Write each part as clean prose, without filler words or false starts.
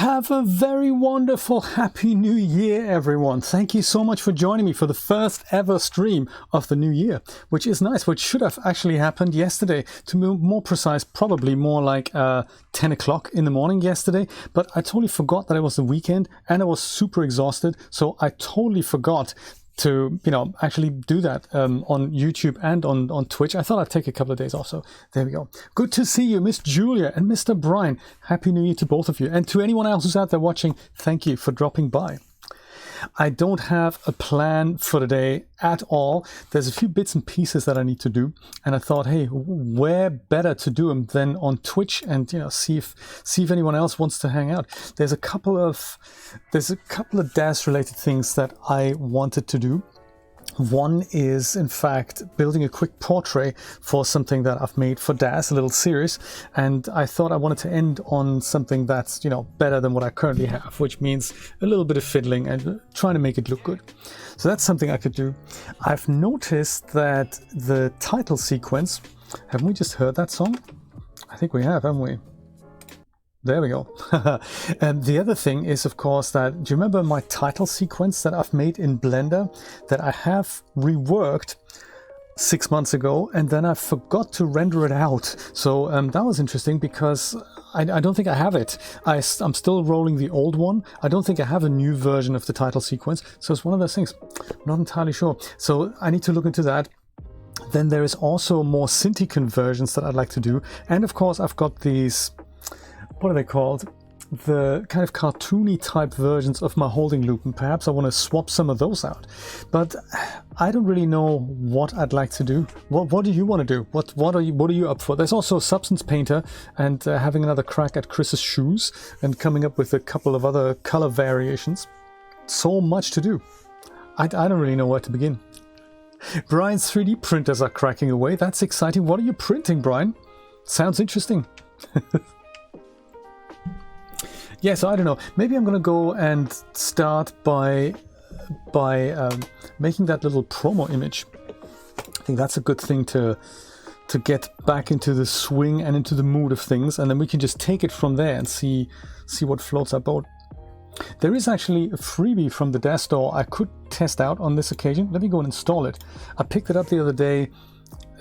Have a very wonderful Happy New Year, everyone. Thank you so much for joining me for the first ever stream of the new year, which is nice, which should have actually happened yesterday. To be more precise, probably more like 10 o'clock in the morning yesterday, but I totally forgot that it was the weekend and I was super exhausted, so I totally forgot to, actually do that on YouTube and on Twitch. I thought I'd take a couple of days off, so there we go. Good to see you, Miss Julia and Mr. Brian. Happy New Year to both of you. And to anyone else who's out there watching, thank you for dropping by. I don't have a plan for today at all. There's a few bits and pieces that I need to do, and I thought, hey, where better to do them than on Twitch and see if anyone else wants to hang out. There's a couple of DAZ related things that I wanted to do. One is, in fact, building a quick portrait for something that I've made for DAZ, a little series, and I thought I wanted to end on something that's, better than what I currently have, which means a little bit of fiddling and trying to make it look good. So that's something I could do. I've noticed that the title sequence, haven't we just heard that song? I think we have, haven't we? There we go. And the other thing is, of course, that, do you remember my title sequence that I've made in Blender that I have reworked 6 months ago, and then I forgot to render it out? So that was interesting because I don't think I have it. I'm still rolling the old one. I don't think I have a new version of the title sequence. So it's one of those things. I'm not entirely sure. So I need to look into that. Then there is also more Cinti conversions that I'd like to do. And of course, I've got these, what are they called? The kind of cartoony type versions of my holding loop, and perhaps I want to swap some of those out. But I don't really know what I'd like to do. What do you want to do? What are you up for? There's also Substance Painter and having another crack at Chris's shoes and coming up with a couple of other color variations. So much to do. I don't really know where to begin. Brian's 3D printers are cracking away. That's exciting. What are you printing, Brian? Sounds interesting. Yeah, so I don't know. Maybe I'm going to go and start by making that little promo image. I think that's a good thing to get back into the swing and into the mood of things, and then we can just take it from there and see what floats our boat. There is actually a freebie from the DAZ store I could test out on this occasion. Let me go and install it. I picked it up the other day.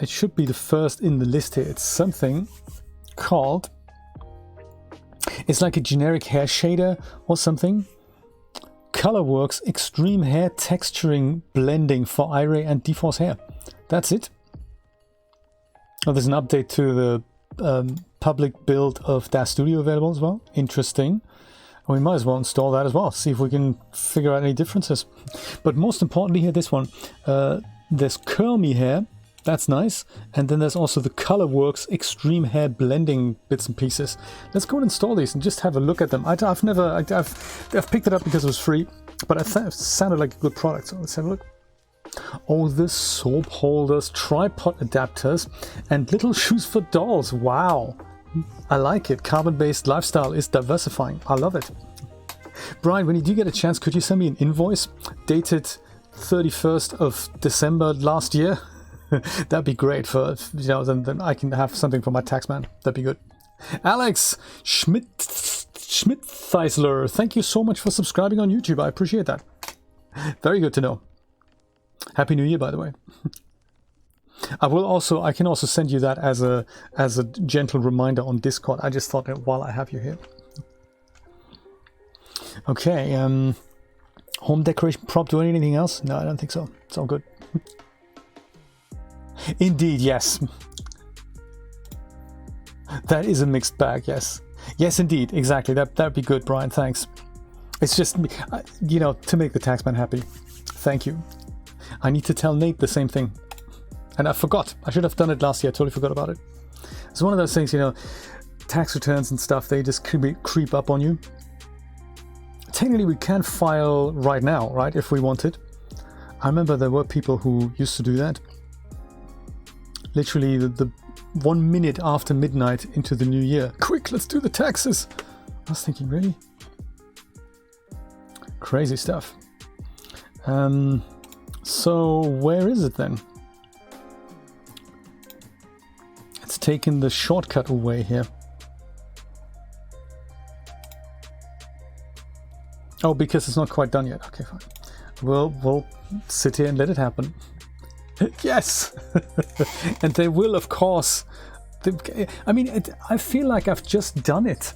It should be the first in the list here. It's something called... It's like a generic hair shader or something. ColorWerks Extreme Hair Texturing Blending for Iray and DeForce hair. That's it. Oh, there's an update to the public build of DAZ Studio available as well. Interesting. We might as well install that as well. See if we can figure out any differences. But most importantly here, this one. There's Curl Me Hair. That's nice. And then there's also the ColorWerks Extreme Hair Blending bits and pieces. Let's go and install these and just have a look at them. I've picked it up because it was free, but I thought it sounded like a good product. So let's have a look. Oh, the soap holders, tripod adapters, and little shoes for dolls. Wow. I like it. Carbon-based lifestyle is diversifying. I love it. Brian, when you do get a chance, could you send me an invoice dated 31st of December last year? That'd be great for, then I can have something for my taxman. That'd be good. Alex Schmidt-Theisler, thank you so much for subscribing on YouTube. I appreciate that. Very good to know. Happy New Year, by the way. I can also send you that as a gentle reminder on Discord. I just thought that while I have you here. Okay, home decoration prop, do anything else? No, I don't think so. It's all good. Indeed, yes. That is a mixed bag, yes. Yes, indeed, exactly. That'd be good, Brian, thanks. It's just, to make the taxman happy. Thank you. I need to tell Nate the same thing. And I forgot. I should have done it last year. I totally forgot about it. It's one of those things, tax returns and stuff, they just creep up on you. Technically, we can file right now, right, if we wanted. I remember there were people who used to do that. Literally the 1 minute after midnight into the new year. Quick, let's do the taxes. I was thinking, really? Crazy stuff. So where is it then? It's taken the shortcut away here. Oh, because it's not quite done yet. Okay, fine. We'll sit here and let it happen. Yes! And they will, of course. I mean, I feel like I've just done it.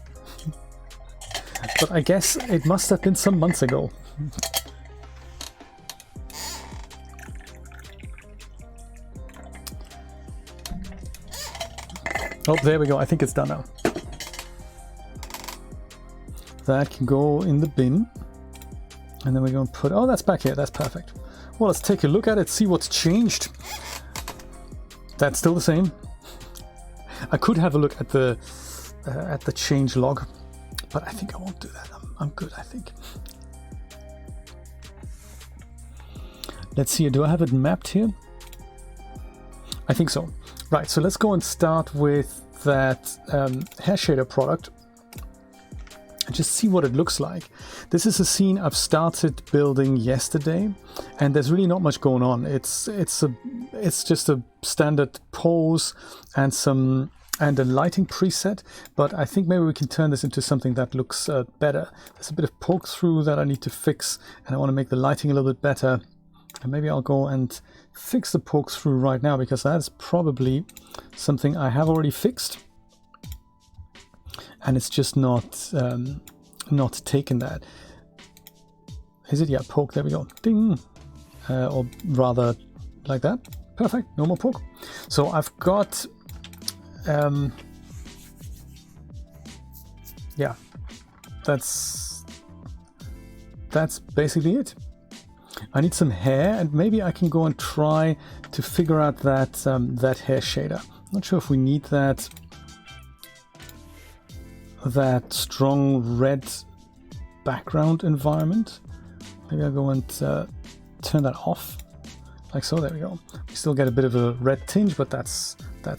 But I guess it must have been some months ago. Oh, there we go. I think it's done now. That can go in the bin. And then we're going to put... Oh, that's back here. That's perfect. Well, let's take a look at it, see what's changed. That's still the same. I could have a look at the change log, but I think I won't do that. I'm good, I think. Let's see. Do I have it mapped here? I think so. Right, so let's go and start with that hair shader product and just see what it looks like. This is a scene I've started building yesterday, and there's really not much going on. It's just a standard pose and a lighting preset, but I think maybe we can turn this into something that looks better. There's a bit of poke through that I need to fix, and I want to make the lighting a little bit better. And maybe I'll go and fix the poke through right now, because that's probably something I have already fixed, and it's just not taken that. Is it? Yeah, poke. There we go. Ding. Or rather, like that. Perfect. No more poke. So I've got. Yeah, that's basically it. I need some hair, and maybe I can go and try to figure out that that hair shader. Not sure if we need that strong red background environment. Maybe I'll go and turn that off, like so. There we go. We still get a bit of a red tinge, but that's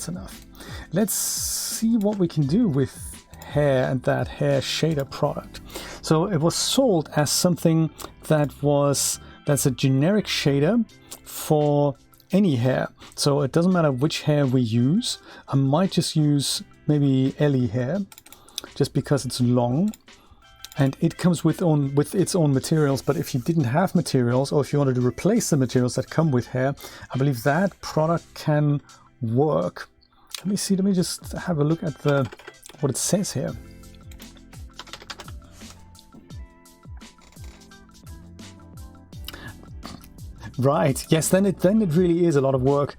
enough. Let's see what we can do with hair and that hair shader product. So it was sold as something that's a generic shader for any hair. So it doesn't matter which hair we use. I might just use maybe Ellie hair, just because it's long. And it comes with its own materials, but if you didn't have materials, or if you wanted to replace the materials that come with hair, I believe that product can work. Let me see, let me just have a look at what it says here. Right, yes, then it really is a lot of work.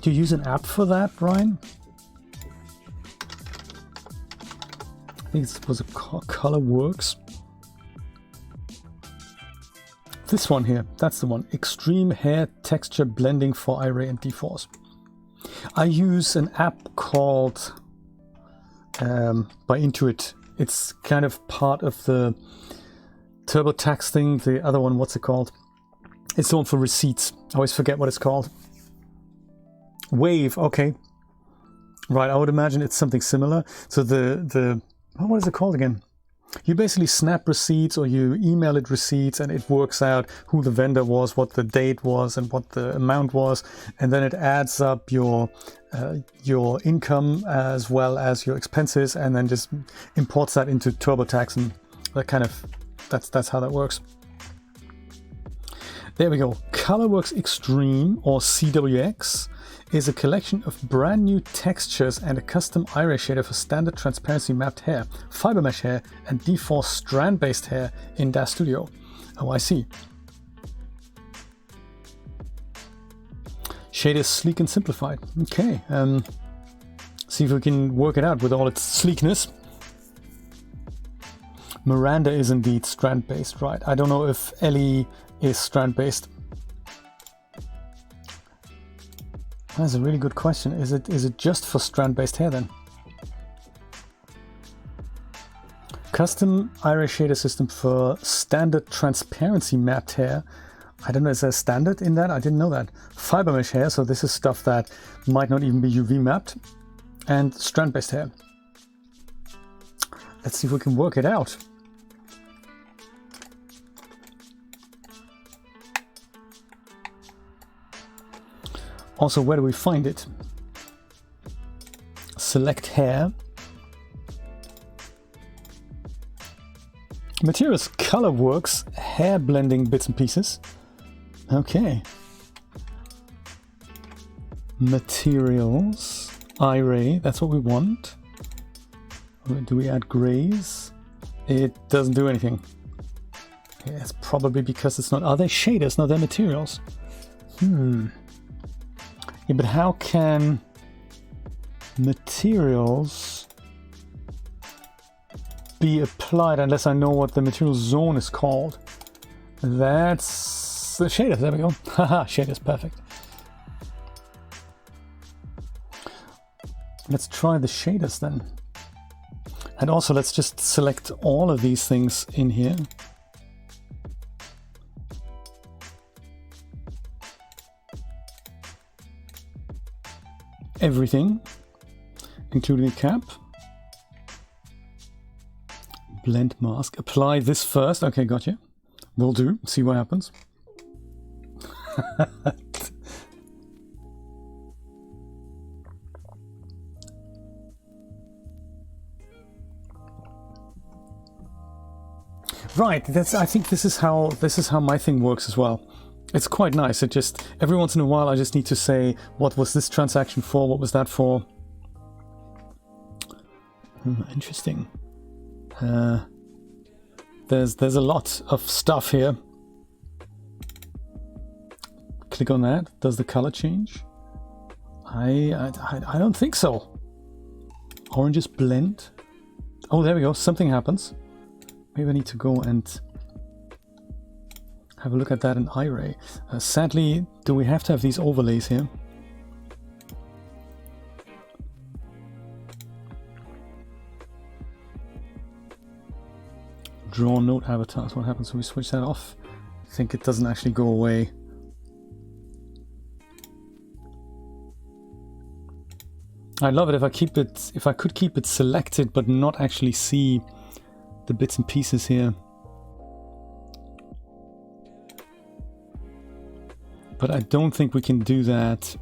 Do you use an app for that, Ryan? I think it was a ColorWerks. This one here, that's the one. Extreme Hair Texture Blending for Iray and D-Force. I use an app called by Intuit. It's kind of part of the TurboTax thing. The other one, what's it called? It's the one for receipts. I always forget what it's called. Wave, okay. Right, I would imagine it's something similar. So what is it called again? You basically snap receipts, or you email it receipts, and it works out who the vendor was, what the date was, and what the amount was, and then it adds up your income as well as your expenses, and then just imports that into TurboTax, and that kind of that's how that works. There we go. ColorWerks Extreme, or CWX, is a collection of brand new textures and a custom Iray shader for standard transparency mapped hair, fiber mesh hair, and D-Force strand-based hair in DAZ Studio. Oh, I see. Shader is sleek and simplified. Okay, see if we can work it out with all its sleekness. Miranda is indeed strand-based, right? I don't know if Ellie is strand-based. That's a really good question. Is it just for strand-based hair then? Custom Iray shader system for standard transparency mapped hair. I don't know, is there a standard in that? I didn't know that. Fiber mesh hair, so this is stuff that might not even be UV mapped. And strand-based hair. Let's see if we can work it out. Also, where do we find it? Select hair. Materials, ColorWerks, hair blending bits and pieces. Okay. Materials, iRay, that's what we want. Do we add grays? It doesn't do anything. Yeah, it's probably because it's not... Are they shaders? No, they're materials. Yeah, but how can materials be applied unless I know what the material zone is called? That's the shaders. There we go. Haha, shaders, perfect. Let's try the shaders then. And also let's just select all of these things in here. Everything, including the cap. Blend mask. Apply this first. Okay, gotcha. Will do. See what happens. Right. I think this is how my thing works as well. It's quite nice. It just, every once in a while I just need to say, what was this transaction for? What was that for? Interesting. There's a lot of stuff here. Click on that. Does the color change? I don't think so. Oranges blend. Oh, there we go. Something happens. Maybe I need to go and have a look at that in iRay. Sadly, do we have to have these overlays here? Draw node avatars. What happens when we switch that off? I think it doesn't actually go away. I'd love it if I could keep it selected but not actually see the bits and pieces here. But I don't think we can do that.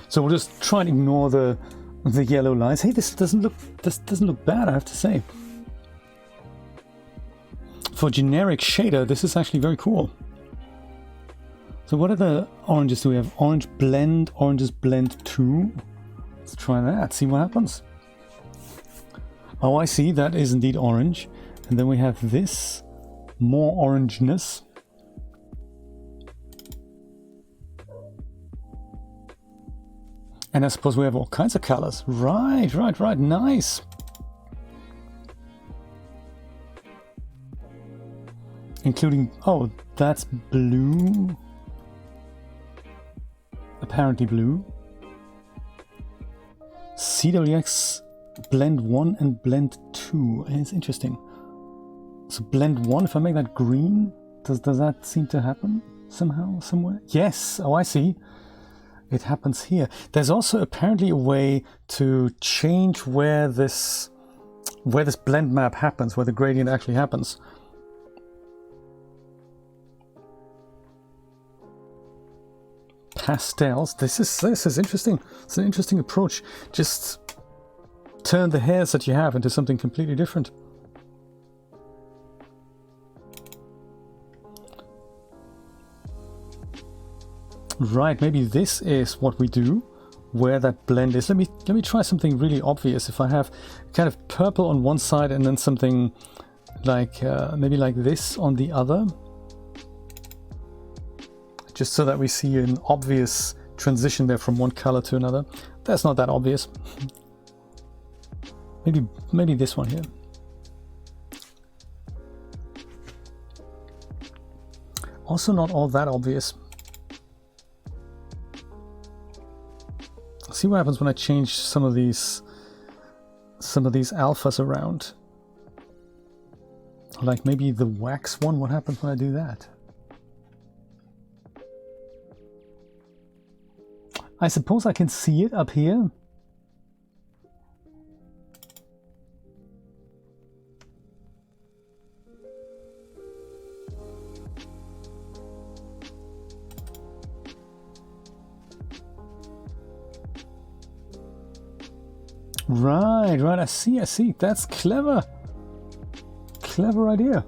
So we'll just try and ignore the yellow lines. Hey, this doesn't look bad, I have to say. For generic shader, this is actually very cool. So what are the oranges do we have? Orange blend, oranges blend 2. Let's try that, see what happens. Oh, I see, that is indeed orange. And then we have this, more orangeness. And I suppose we have all kinds of colors. Right, nice. Including, oh, that's blue. Apparently blue. CWX blend 1 and blend 2. It's interesting. So blend 1, if I make that green, does that seem to happen somehow, somewhere? Yes, oh I see. It happens here. There's also apparently a way to change where this blend map happens, where the gradient actually happens. Pastels. This is interesting. It's an interesting approach. Just turn the hairs that you have into something completely different. Right, maybe this is what we do, where that blend is. Let me try something really obvious. If I have kind of purple on one side and then something like maybe like this on the other, just so that we see an obvious transition there from one color to another. That's not that obvious. Maybe this one here. Also not all that obvious. See what happens when I change some of these alphas around. Like maybe the wax one. What happens when I do that? I suppose I can see it up here. Right, I see. That's clever. Clever idea.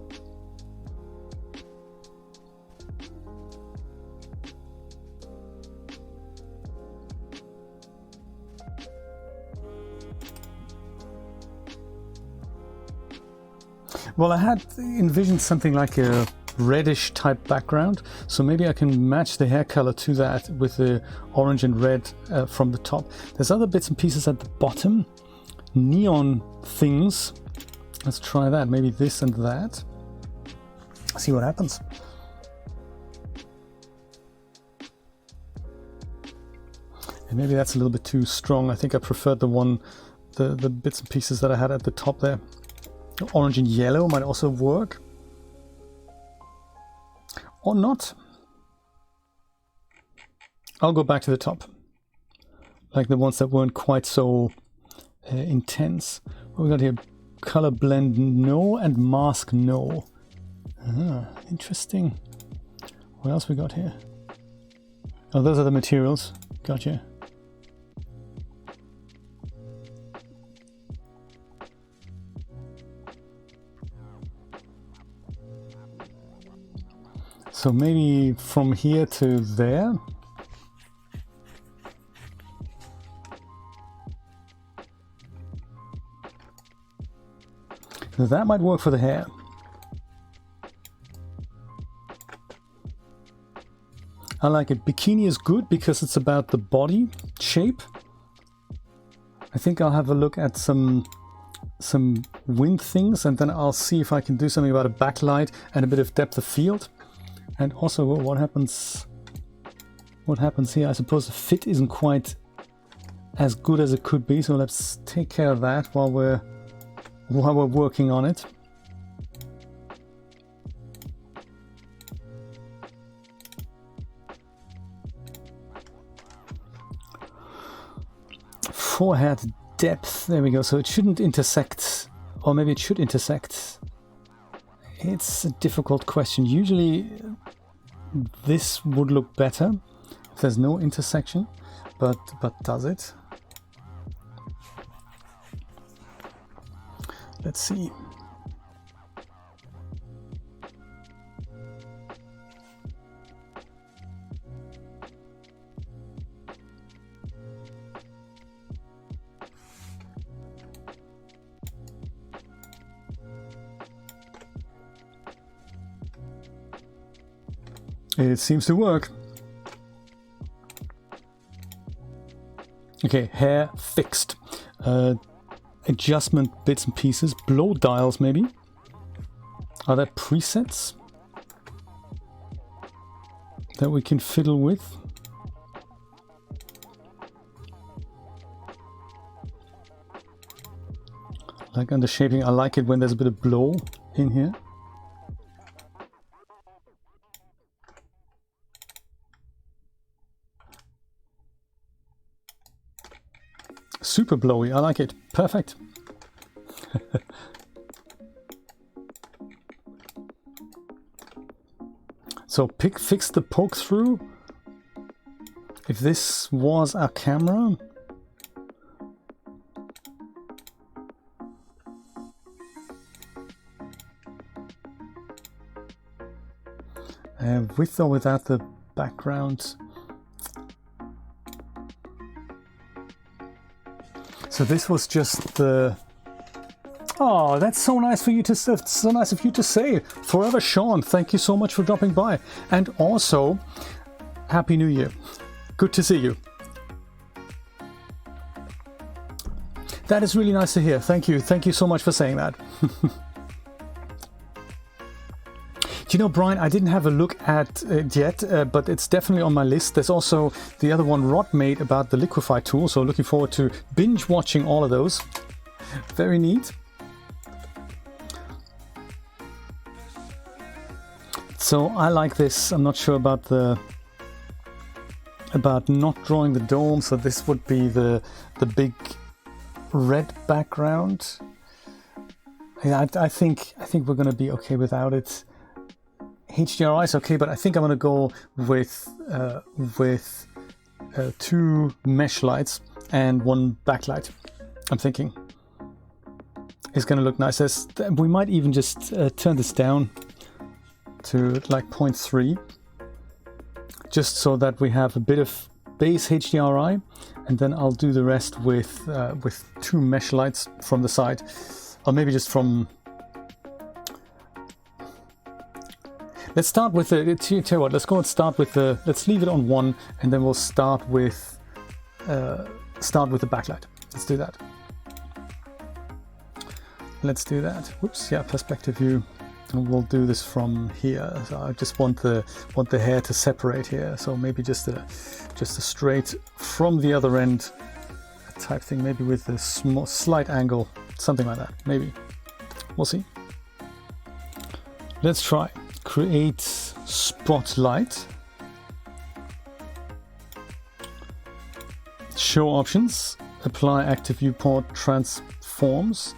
Well, I had envisioned something like a reddish type background, so maybe I can match the hair color to that with the orange and red from the top. There's other bits and pieces at the bottom, neon things. Let's try that, maybe this and that. See what happens. And maybe that's a little bit too strong. I think I preferred the bits and pieces that I had at the top there. Orange and yellow might also work. Or not. I'll go back to the top. Like the ones that weren't quite so intense. What we got here? Color blend no and mask no. Interesting. What else we got here? Oh, those are the materials. Gotcha. So maybe from here to there. So that might work for the hair. I like it. Bikini is good because it's about the body shape. I think I'll have a look at some wind things, and then I'll see if I can do something about a backlight and a bit of depth of field. And also, what happens here? I suppose the fit isn't quite as good as it could be, so let's take care of that while we're working on it. Forehead depth, there we go. So it shouldn't intersect, or maybe it should intersect. It's a difficult question. Usually this would look better if there's no intersection, but does it? Let's see. It seems to work. Okay, hair fixed. Adjustment bits and pieces. Blow dials maybe. Are there presets that we can fiddle with? Like under shaping, I like it when there's a bit of blow in here. Super blowy, I like it. Perfect. So fix the poke through. If this was our camera, with or without the background. So this was just the. Oh, that's so nice for you to. So nice of you to say. Forever Sean, thank you so much for dropping by, and also, Happy New Year. Good to see you. That is really nice to hear. Thank you so much for saying that. Do you know, Brian, I didn't have a look at it yet, but it's definitely on my list. There's also the other one Rod made about the Liquify tool, so looking forward to binge watching all of those. Very neat. So I like this. I'm not sure about not drawing the dome, so this would be the big red background. Yeah, I think we're going to be okay without it. HDRI is okay, but I think I'm going to go with 2 mesh lights and 1 backlight. I'm thinking. It's going to look nice. We might even just turn this down to like 0.3, just so that we have a bit of base HDRI, and then I'll do the rest with 2 mesh lights from the side, or maybe just from. Let's start with the. Tell you what, let's go and start with the. Let's leave it on 1, and then we'll start with the backlight. Let's do that. Let's do that. Whoops, yeah, perspective view. And we'll do this from here. So I just want the hair to separate here. So maybe just a straight from the other end type thing. Maybe with a small slight angle, something like that. Maybe. We'll see. Let's try. Create spotlight. Show options. Apply active viewport transforms.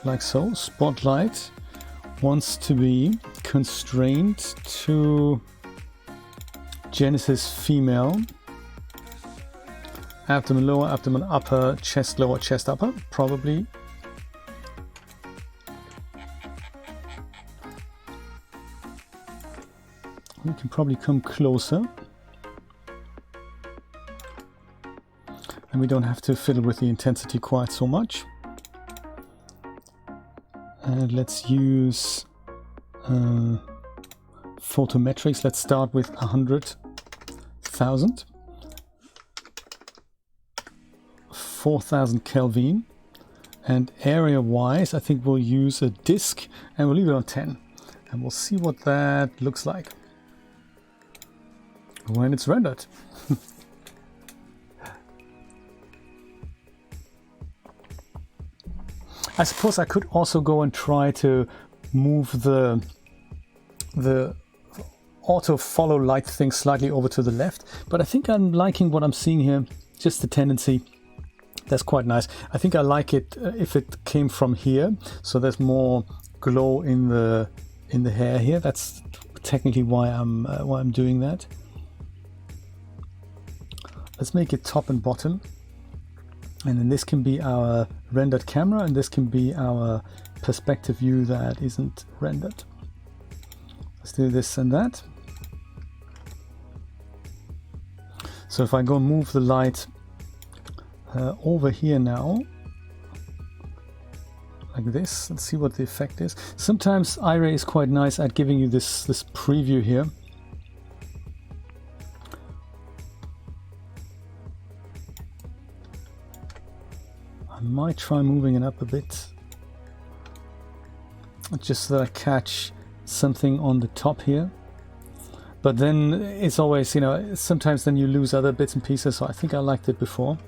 Like so. Spotlight wants to be constrained to Genesis female. Abdomen lower, abdomen upper, chest lower, chest upper. Probably. We can probably come closer. And we don't have to fiddle with the intensity quite so much. And let's use photometrics. Let's start with 100,000. 4,000 Kelvin. And area-wise, I think we'll use a disk, and we'll leave it on 10. And we'll see what that looks like when it's rendered. I suppose I could also go and try to move the auto follow light thing slightly over to the left, but I think I'm liking what I'm seeing here. Just the tendency. That's quite nice. I think I like it if it came from here, so there's more glow in the hair here. That's technically why I'm doing that. Let's make it top and bottom. And then this can be our rendered camera, and this can be our perspective view that isn't rendered. Let's do this and that. So if I go move the light over here now, like this, let's see what the effect is. Sometimes iRay is quite nice at giving you this preview here. I might try moving it up a bit, just so that I catch something on the top here. But then it's always, you know, sometimes then you lose other bits and pieces, so I think I liked it before.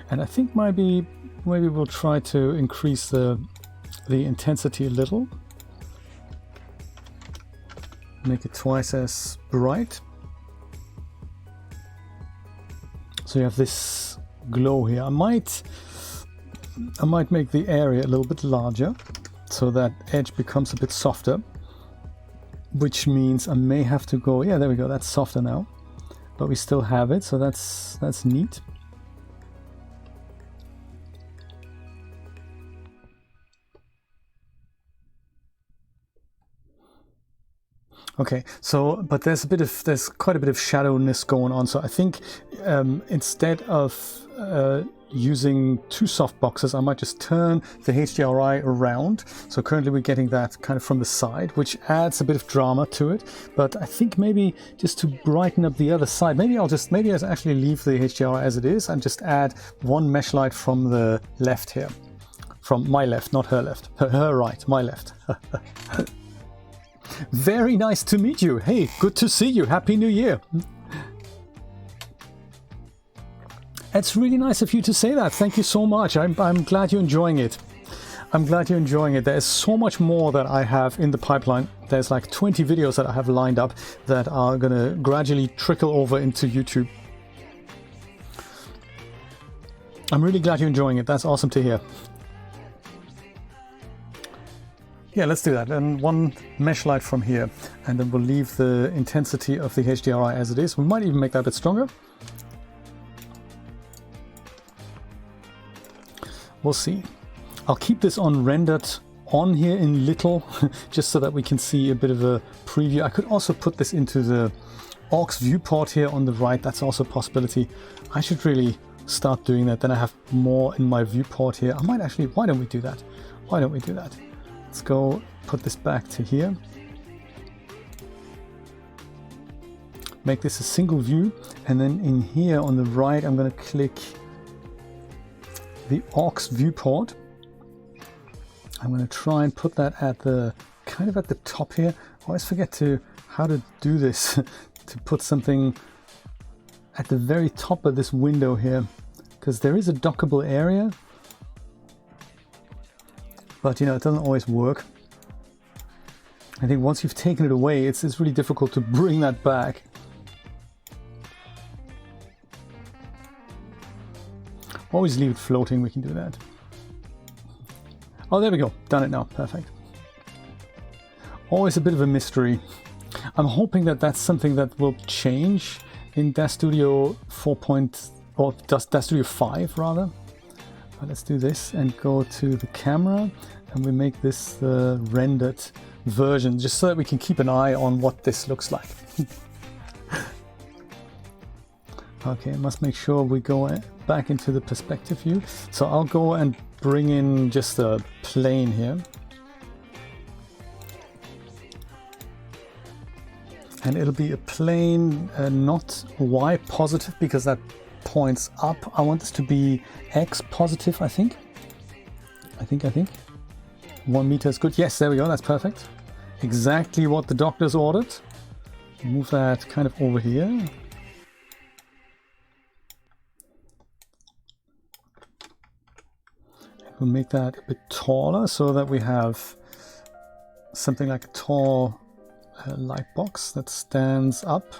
And I think maybe we'll try to increase the intensity a little. Make it twice as bright. So you have this glow here. I might make the area a little bit larger so that edge becomes a bit softer, which means I may have to go, yeah, there we go, that's softer now, but we still have it, so that's neat. Okay, so but there's quite a bit of shadowness going on. So I think instead of using 2 softboxes, I might just turn the HDRI around. So currently we're getting that kind of from the side, which adds a bit of drama to it. But I think maybe just to brighten up the other side, maybe I'll actually leave the HDRI as it is and just add 1 mesh light from the left here, from my left, not her left, her right, my left. Very nice to meet you. Hey, good to see you. Happy New Year. It's really nice of you to say that. Thank you so much. I'm glad you're enjoying it. I'm glad you're enjoying it. There's so much more that I have in the pipeline. There's like 20 videos that I have lined up that are going to gradually trickle over into YouTube. I'm really glad you're enjoying it. That's awesome to hear. Yeah, let's do that. And 1 mesh light from here, and then we'll leave the intensity of the HDRI as it is. We might even make that a bit stronger. we'll see. I'll keep this on rendered on here in little, just so that we can see a bit of a preview. I could also put this into the aux viewport here on the right. That's also a possibility. I should really start doing that. Then I have more in my viewport here. I might actually, why don't we do that? Why don't we do that? Let's go put this back to here. Make this a single view, and then in here on the right I'm going to click the aux viewport. I'm going to try and put that at the kind of at the top here. I always forget how to do this to put something at the very top of this window here, because there is a dockable area, but you know, it doesn't always work. I think once you've taken it away, it's really difficult to bring that back. Always leave it floating, we can do that. Oh, there we go, done it now, perfect. Always a bit of a mystery. I'm hoping that that's something that will change in DAZ Studio 4. Or DAZ Studio 5 rather. But let's do this and go to the camera, and we make this the rendered version, just so that we can keep an eye on what this looks like. Okay, I must make sure we go back into the perspective view. So I'll go and bring in just a plane here. And it'll be a plane, not Y positive, because that points up. I want this to be X positive, I think. I think. 1 meter is good. Yes, there we go, that's perfect. Exactly what the doctors ordered. Move that kind of over here. We'll make that a bit taller so that we have something like a tall light box that stands up.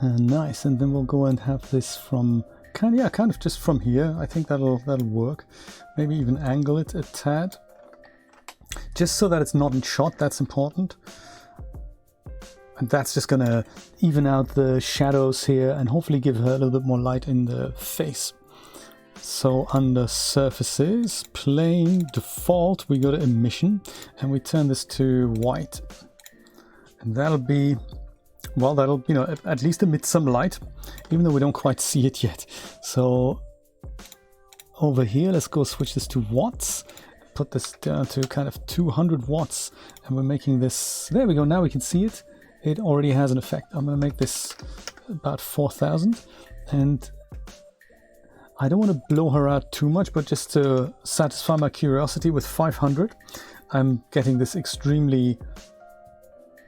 Nice, and then we'll go and have this from kind of just from here. I think that'll work. Maybe even angle it a tad, just so that it's not in shot. That's important. And that's just gonna even out the shadows here and hopefully give her a little bit more light in the face. So under surfaces, plane, default, we go to emission and we turn this to white. And that'll be, well, that'll, you know, at least emit some light, even though we don't quite see it yet. So over here, let's go switch this to watts. Put this down to kind of 200 watts, and we're making this, there we go, now we can see it. It already has an effect. I'm going to make this about 4,000, and I don't want to blow her out too much, but just to satisfy my curiosity with 500, I'm getting this extremely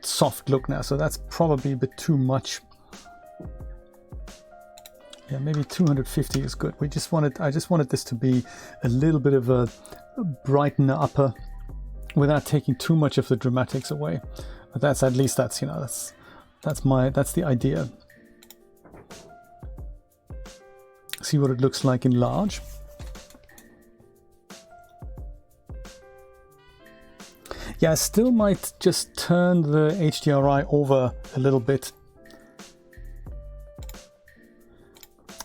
soft look now, so that's probably a bit too much. Yeah, maybe 250 is good. I just wanted this to be a little bit of a brightener upper without taking too much of the dramatics away. But that's, at least that's, you know, that's the idea. See what it looks like in large. Yeah, I still might just turn the HDRI over a little bit.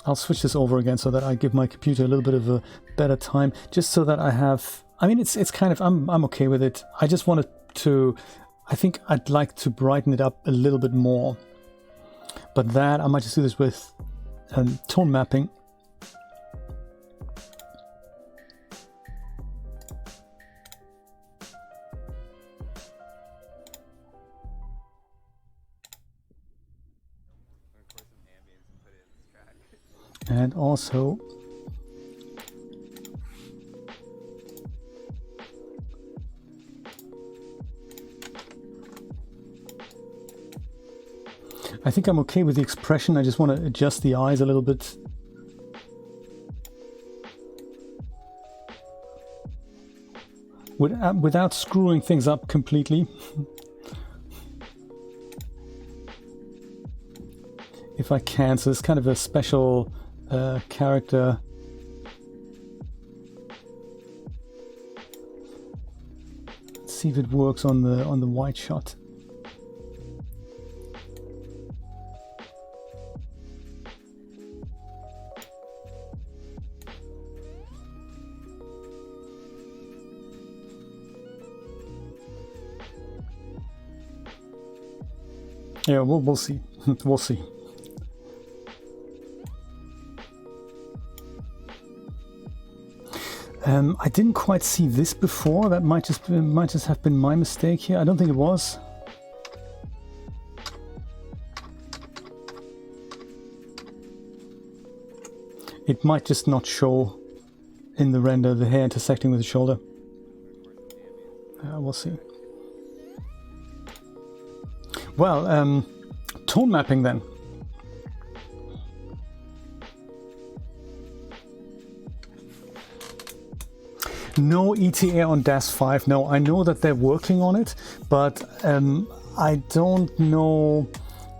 I'll switch this over again so that I give my computer a little bit of a better time, just so that I have, I mean, it's kind of, I'm okay with it. I just wanted to, I think I'd like to brighten it up a little bit more. But that, I might just do this with tone mapping. And also I think I'm okay with the expression. I just want to adjust the eyes a little bit. Without screwing things up completely. If I can, so it's kind of a special character. see if it works on the wide shot. Yeah, we'll see. We'll see. I didn't quite see this before. That might just have been my mistake here. I don't think it was. It might just not show in the render, the hair intersecting with the shoulder. We'll see. Well, tone mapping then. No ETA on DAZ5. No, I know that they're working on it, but I don't know.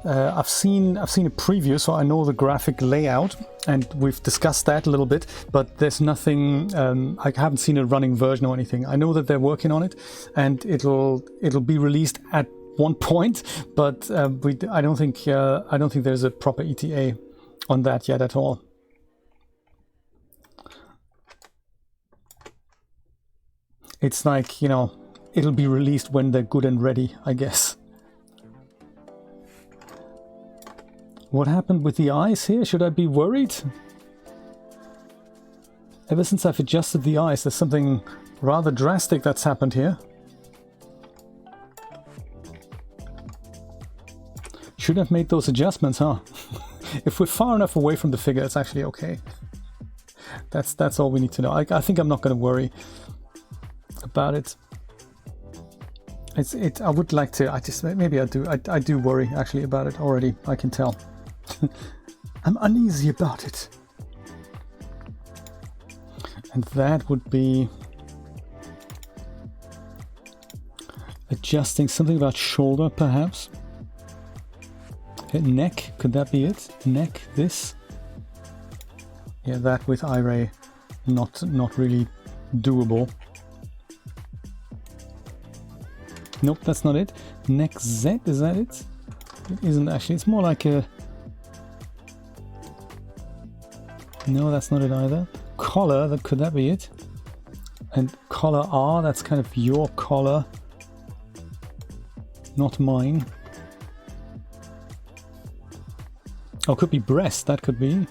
I've seen a preview, so I know the graphic layout, and we've discussed that a little bit. But there's nothing. I haven't seen a running version or anything. I know that they're working on it, and it'll be released at one point. But I don't think there's a proper ETA on that yet at all. It's like, you know, it'll be released when they're good and ready, I guess. What happened with the eyes here? Should I be worried? Ever since I've adjusted the eyes, there's something rather drastic that's happened here. Should have made those adjustments, huh? If we're far enough away from the figure, it's actually okay. That's all we need to know. I think I'm not going to worry about it. I would like to. Maybe I do. I do worry actually about it already. I can tell. I'm uneasy about it. And that would be adjusting something about shoulder, perhaps. Neck, could that be it? Neck, this. Yeah, that with iRay, not really doable. Nope, that's not it. Neck Z, is that it? It isn't actually. It's more like a... No, that's not it either. Collar, could that be it? And collar R, that's kind of your collar, not mine. Oh, could be breast, that could be.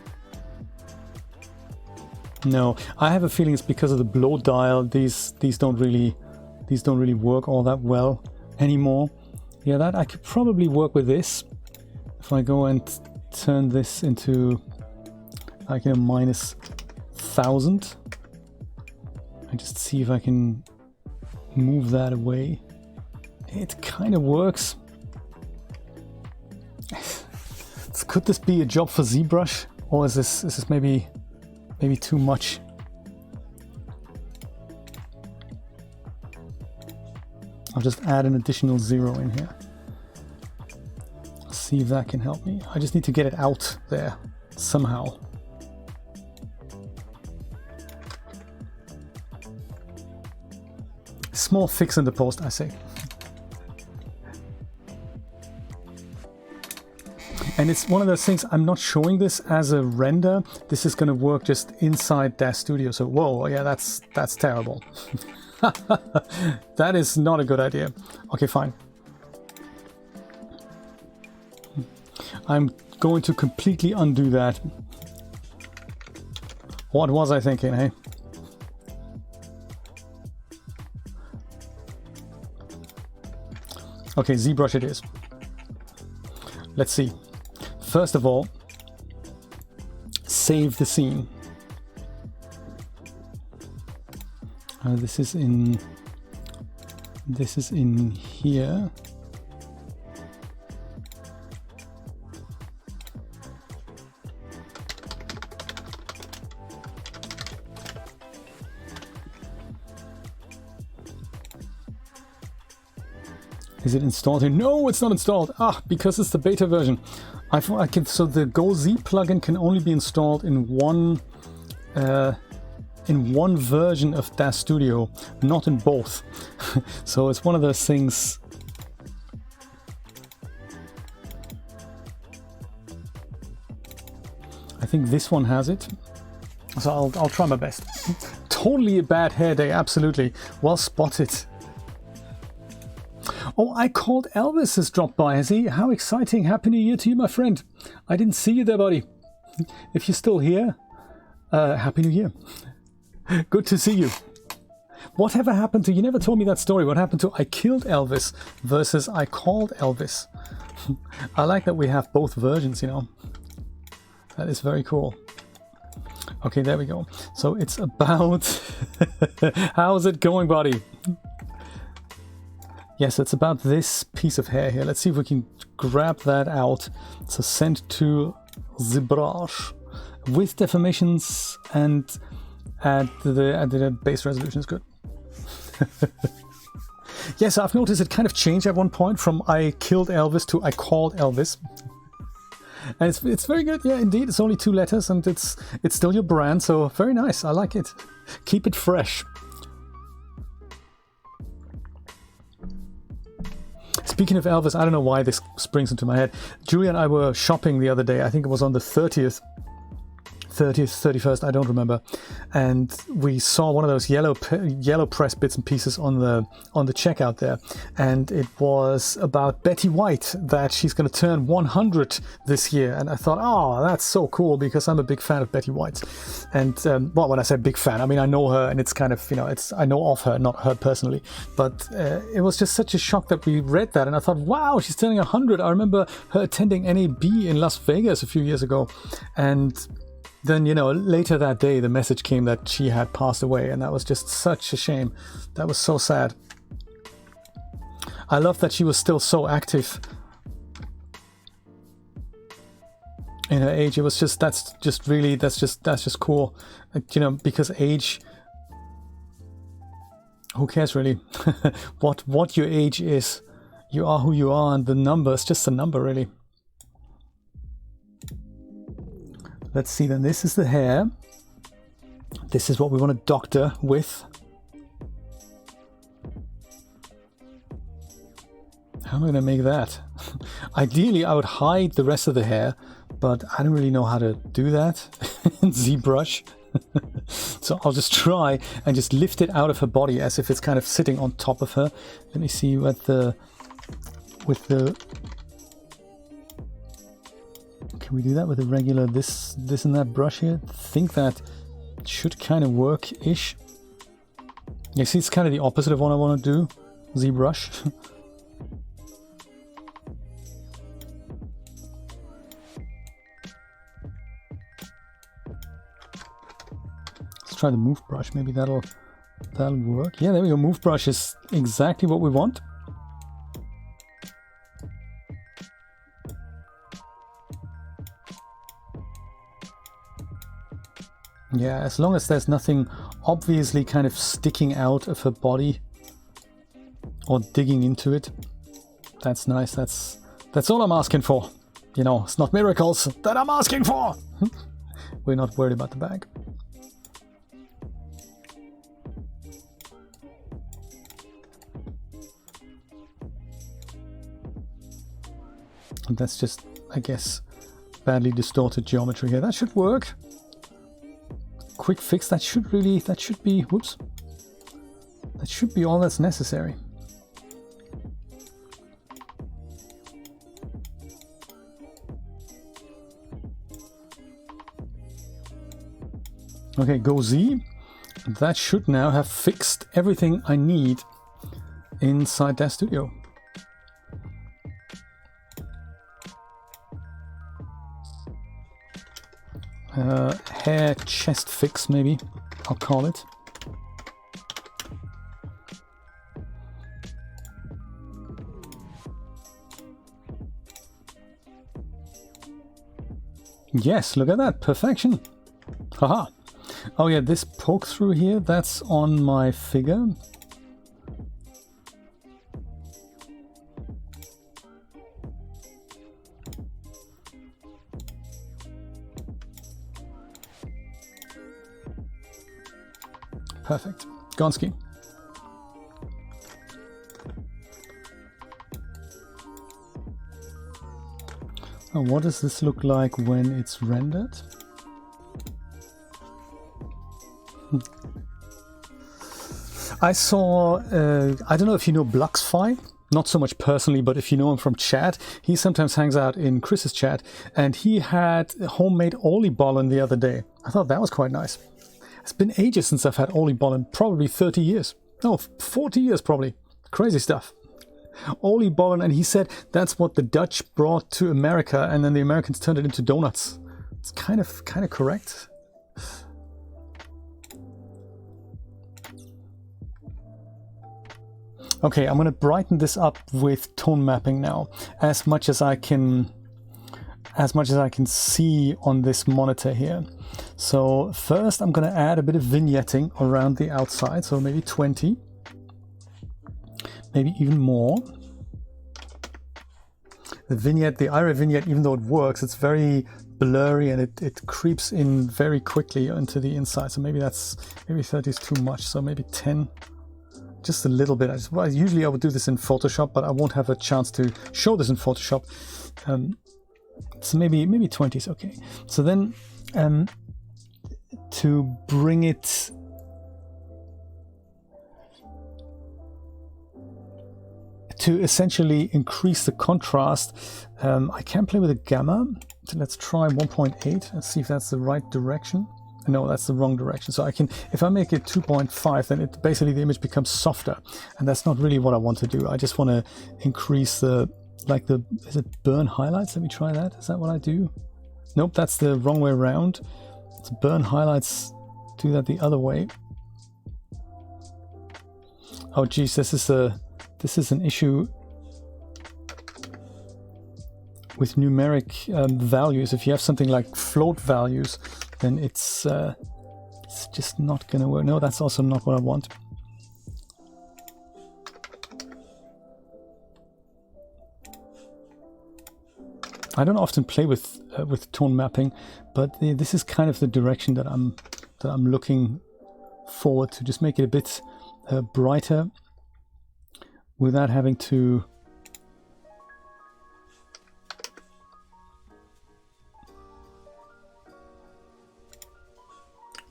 No, I have a feeling it's because of the blow dial. These don't really work all that well anymore. Yeah, that I could probably work with this. If I go and turn this into like, you know, minus 1000. And just see if I can move that away. It kind of works. Could this be a job for ZBrush, or is this maybe too much? I'll just add an additional 0 in here. See if that can help me. I just need to get it out there somehow. Small fix in the post, I say. And it's one of those things, I'm not showing this as a render. This is going to work just inside DAZ Studio. So, whoa, yeah, that's terrible. That is not a good idea. Okay, fine. I'm going to completely undo that. What was I thinking, eh? Okay, ZBrush it is. Let's see. First of all, save the scene. This is in here. Is it installed here? No, it's not installed. Ah, because it's the beta version. So the GoZ plugin can only be installed in one in one version of DAZ Studio, not in both. So it's one of those things. I think this one has it. So I'll try my best. Totally a bad hair day, absolutely. Well spotted. Oh, I called Elvis has dropped by, has he? How exciting. Happy New Year to you, my friend. I didn't see you there, buddy. If you're still here, Happy New Year. Good to see you. Whatever happened to, you never told me that story, what happened to I killed Elvis versus I called Elvis? I like that we have both versions, you know. That is very cool. Okay, there we go. So it's about... How's it going, buddy? Yes, it's about this piece of hair here. Let's see if we can grab that out. So send to the brush with deformations and add the base resolution is good. Yes, I've noticed it kind of changed at one point from I killed Elvis to I called Elvis. And it's very good, yeah, indeed. It's only 2 letters and it's still your brand, so very nice. I like it. Keep it fresh. Speaking of Elvis, I don't know why this springs into my head. Julia and I were shopping the other day. I think it was on the 30th, 31st, I don't remember. And we saw one of those yellow press bits and pieces on the checkout there. And it was about Betty White, that she's going to turn 100 this year. And I thought, oh, that's so cool, because I'm a big fan of Betty White. And, well, when I say big fan, I mean, I know her, and it's kind of, you know, I know of her, not her personally. But it was just such a shock that we read that. And I thought, wow, she's turning 100. I remember her attending NAB in Las Vegas a few years ago. And then, you know, later that day, the message came that she had passed away, and that was just such a shame. That was so sad. I love that she was still so active in her age. It was just, that's just cool. You know, because age, who cares really? what your age is. You are who you are, and the number is just a number, really. Let's see then, this is the hair. This is what we want to doctor with. How am I going to make that? Ideally, I would hide the rest of the hair, but I don't really know how to do that in ZBrush. So I'll just try and just lift it out of her body as if it's kind of sitting on top of her. Let me see what with the... Can we do that with a regular this and that brush here? I think that should kind of work-ish. You see, it's kind of the opposite of what I want to do. ZBrush. Let's try the move brush. Maybe that'll work. Yeah, there we go. Move brush is exactly what we want. Yeah, as long as there's nothing obviously kind of sticking out of her body or digging into it, that's nice. That's all I'm asking for. You know, it's not miracles that I'm asking for. We're not worried about the bag. And that's just, I guess, badly distorted geometry here. That should work. Quick fix, that should be, whoops, that should be all that's necessary. Okay, go Z. That should now have fixed everything I need inside DAZ Studio. Hair chest fix, maybe I'll call it. Yes, look at that, perfection. Haha. Oh yeah, this poke through here, that's on my figure. perfect. Gonski. And what does this look like when it's rendered? I saw, I don't know if you know Bluxfy, not so much personally, but if you know him from chat, he sometimes hangs out in Chris's chat, and he had homemade oliebollen the other day. I thought that was quite nice. It's been ages since I've had oliebollen, probably 30 years. No, 40 years probably. Crazy stuff. Oliebollen, and he said that's what the Dutch brought to America, and then the Americans turned it into donuts. It's kind of correct. Okay, I'm going to brighten this up with tone mapping now, as much as I can see on this monitor here. So first I'm going to add a bit of vignetting around the outside, so maybe 20, maybe even more. The vignette, the Iray vignette, even though it works, it's very blurry and it creeps in very quickly into the inside. So maybe 30 is too much, so maybe 10. Just a little bit. Usually I would do this in Photoshop, but I won't have a chance to show this in Photoshop. So maybe 20 is okay. So then to bring it to essentially increase the contrast, I can play with a gamma. So let's try 1.8 and see if that's the right direction. No, that's the wrong direction. So I can, if I make it 2.5, then it basically the image becomes softer, and that's not really what I want to do. I just want to increase is it burn highlights? Let me try that. Is that what I do? Nope, that's the wrong way around. It's burn highlights. Do that the other way. Oh geez, this is an issue with numeric values. If you have something like float values, then it's just not going to work. No, that's also not what I want. I don't often play with tone mapping, but this is kind of the direction that I'm looking forward to. Just make it a bit brighter without having to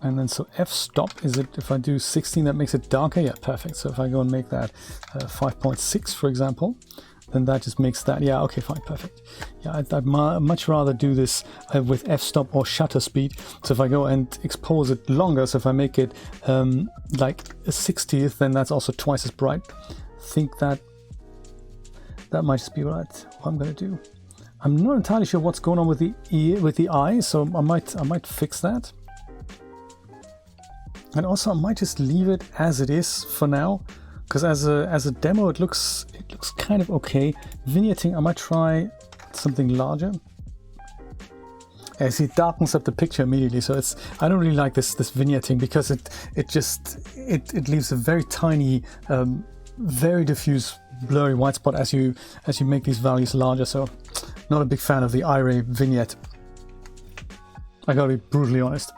and then so f-stop, is it, if I do 16, that makes it darker? Yeah, perfect. So if I go and make that 5.6, for example, then that just makes that, yeah, okay, fine, perfect. Yeah, I'd much rather do this with f-stop or shutter speed. So if I go and expose it longer, so if I make it like a 60th, then that's also twice as bright. I think that might just be what I'm going to do. I'm not entirely sure what's going on with the ear, with the eye, so I might fix that. And also I might just leave it as it is for now, because as a demo it looks kind of okay. Vignetting, I might try something larger. As it darkens up the picture immediately, so I don't really like this vignetting, because it leaves a very tiny, very diffuse, blurry white spot as you make these values larger. So not a big fan of the Iray vignette. I gotta be brutally honest.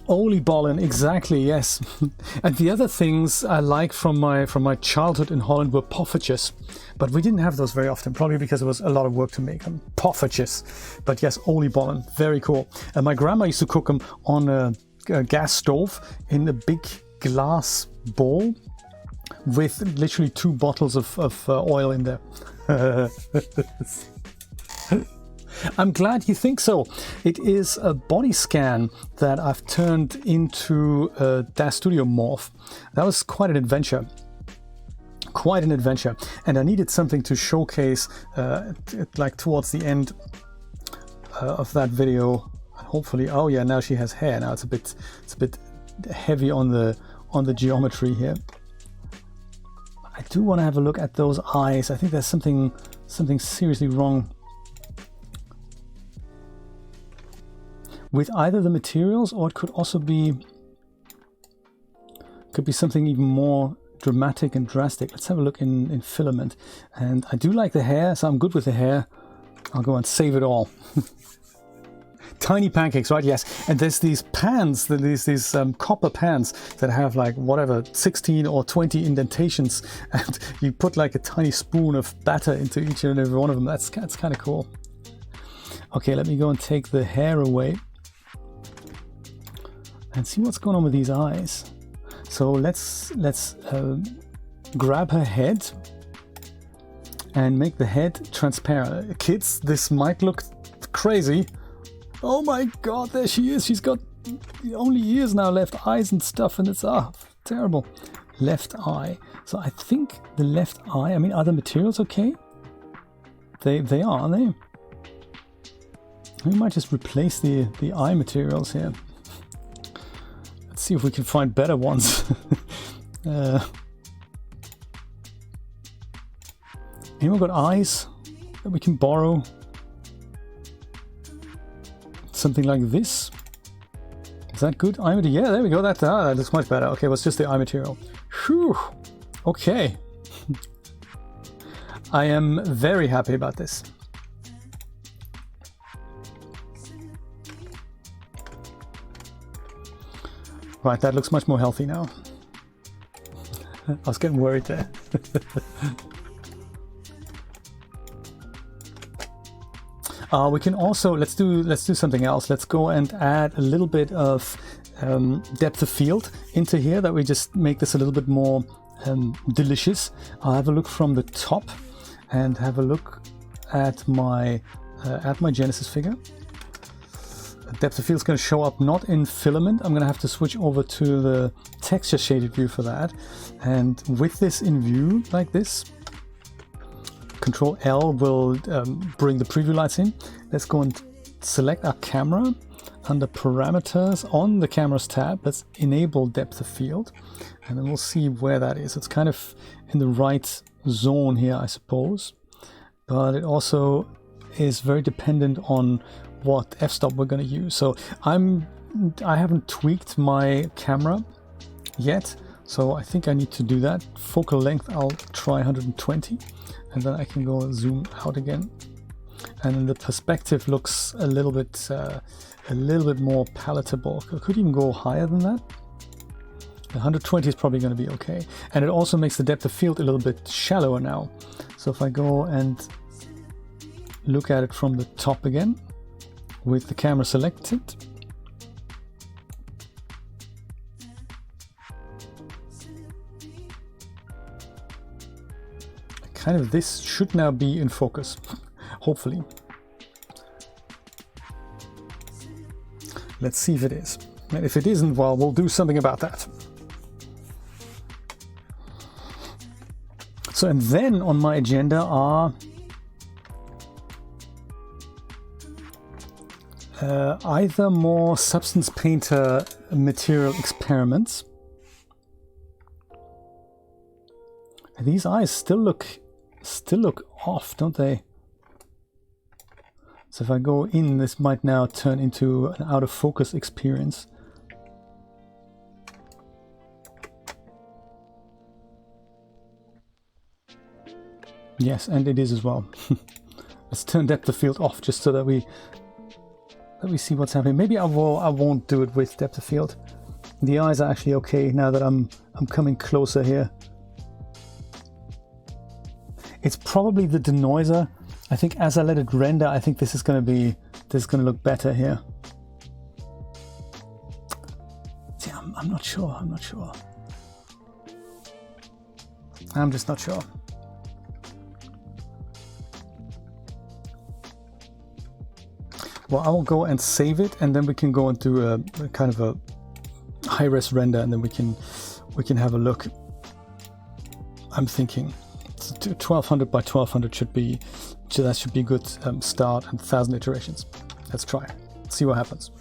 Oliebollen, exactly, yes. And the other things I like from my childhood in Holland were poffertjes, but we didn't have those very often, probably because it was a lot of work to make them. Poffertjes, but yes, oliebollen, very cool. And my grandma used to cook them on a gas stove in a big glass bowl with literally 2 bottles of oil in there. I'm glad you think so. It is a body scan that I've turned into a DAZ Studio morph. That was quite an adventure. Quite an adventure. And I needed something to showcase like towards the end of that video. Hopefully, oh yeah, now she has hair. Now it's a bit heavy on the geometry here. I do want to have a look at those eyes. I think there's something seriously wrong with either the materials, or it could also be something even more dramatic and drastic. Let's have a look in filament. And I do like the hair, so I'm good with the hair. I'll go and save it all. tiny pancakes, right? Yes. And there's these pans, these copper pans that have like whatever 16 or 20 indentations, and you put like a tiny spoon of batter into each and every one of them. That's kind of cool. Okay, let me go and take the hair away and see what's going on with these eyes. So let's grab her head and make the head transparent. Kids, this might look crazy. Oh my god, there she is. She's got only ears now left, eyes and stuff, and it's terrible. Left eye. So I think the left eye, I mean, are the materials okay? They are, aren't they? We might just replace the eye materials here. Let's see if we can find better ones. Anyone got eyes that we can borrow? Something like this. Is that good? Eye material? Yeah, there we go. That looks much better. Okay, well, it's just the eye material. Whew. Okay. I am very happy about this. Right, that looks much more healthy now. I was getting worried there. We can also, let's do something else. Let's go and add a little bit of depth of field into here, that we just make this a little bit more delicious. I'll have a look from the top and have a look at my Genesis figure. Depth of field is going to show up not in filament. I'm going to have to switch over to the texture shaded view for that. And with this in view like this, Control L will bring the preview lights in. Let's go and select our camera. Under parameters on the cameras tab, let's enable depth of field, and then we'll see where that is. It's kind of in the right zone here, I suppose, but it also is very dependent on what f-stop we're going to use. So I haven't tweaked my camera yet, so I think I need to do that. Focal length, I'll try 120, and then I can go and zoom out again. And then the perspective looks a little bit more palatable. I could even go higher than that. 120 is probably going to be okay. And it also makes the depth of field a little bit shallower now. So if I go and look at it from the top again, with the camera selected, kind of this should now be in focus, hopefully. Let's see if it is. And if it isn't, well, we'll do something about that. So, and then on my agenda are either more Substance Painter material experiments. And these eyes still look off, don't they? So if I go in, this might now turn into an out of focus experience. Yes, and it is as well. Let's turn depth of field off just so that we see what's happening. Maybe I won't do it with depth of field. The eyes are actually okay now that I'm coming closer here. It's probably the denoiser. I think as I let it render, I think this is going to look better here. See, I'm not sure. I'm just not sure. Well, I will go and save it, and then we can go and do a kind of a high-res render, and then we can have a look. I'm thinking 1200 by 1200 should be a good start, and 1000 iterations. Let's try. See what happens.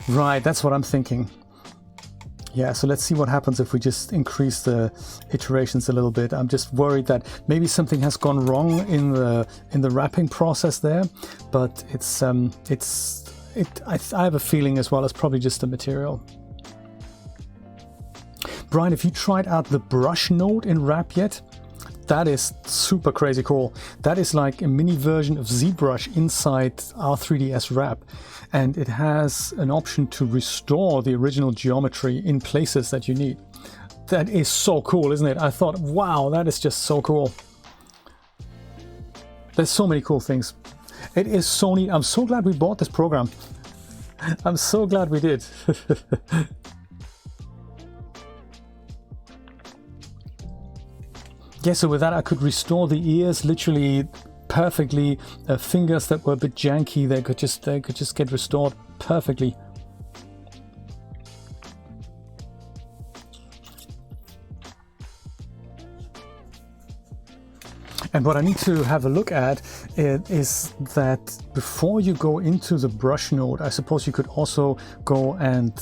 Right, that's what I'm thinking. Yeah, so let's see what happens if we just increase the iterations a little bit. I'm just worried that maybe something has gone wrong in the wrapping process there, but I have a feeling as well it's probably just the material. Brian, have you tried out the brush node in Wrap yet? that is super crazy cool. That is like a mini version of ZBrush inside our 3ds wrap, and it has an option to restore the original geometry in places that you need. That is so cool, isn't it? I thought, wow, that is just so cool. There's so many cool things. It is so neat. I'm so glad we bought this program. I'm so glad we did. Yeah, so with that I could restore the ears literally perfectly. Fingers that were a bit janky, they could just get restored perfectly. And what I need to have a look at is that before you go into the brush node, I suppose you could also go and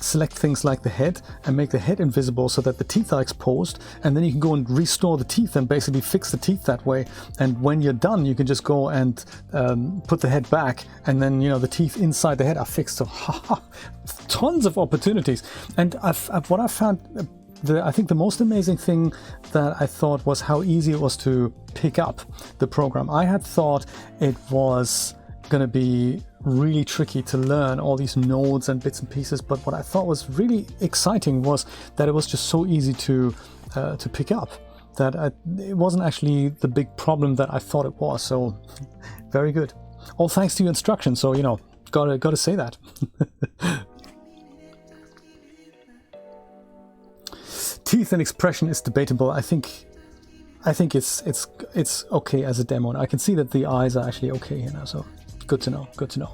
select things like the head and make the head invisible so that the teeth are exposed, and then you can go and restore the teeth and basically fix the teeth that way. And when you're done, you can just go and put the head back, and then, you know, the teeth inside the head are fixed. So tons of opportunities. And what I found, I think the most amazing thing that I thought was how easy it was to pick up the program. I had thought it was going to be really tricky to learn all these nodes and bits and pieces, but what I thought was really exciting was that it was just so easy to pick up, that it wasn't actually the big problem that I thought it was. So very good, all thanks to your instructions. So, you know, gotta say that. Teeth and expression is debatable. I think it's okay as a demo, and I can see that the eyes are actually okay here now, so good to know, good to know.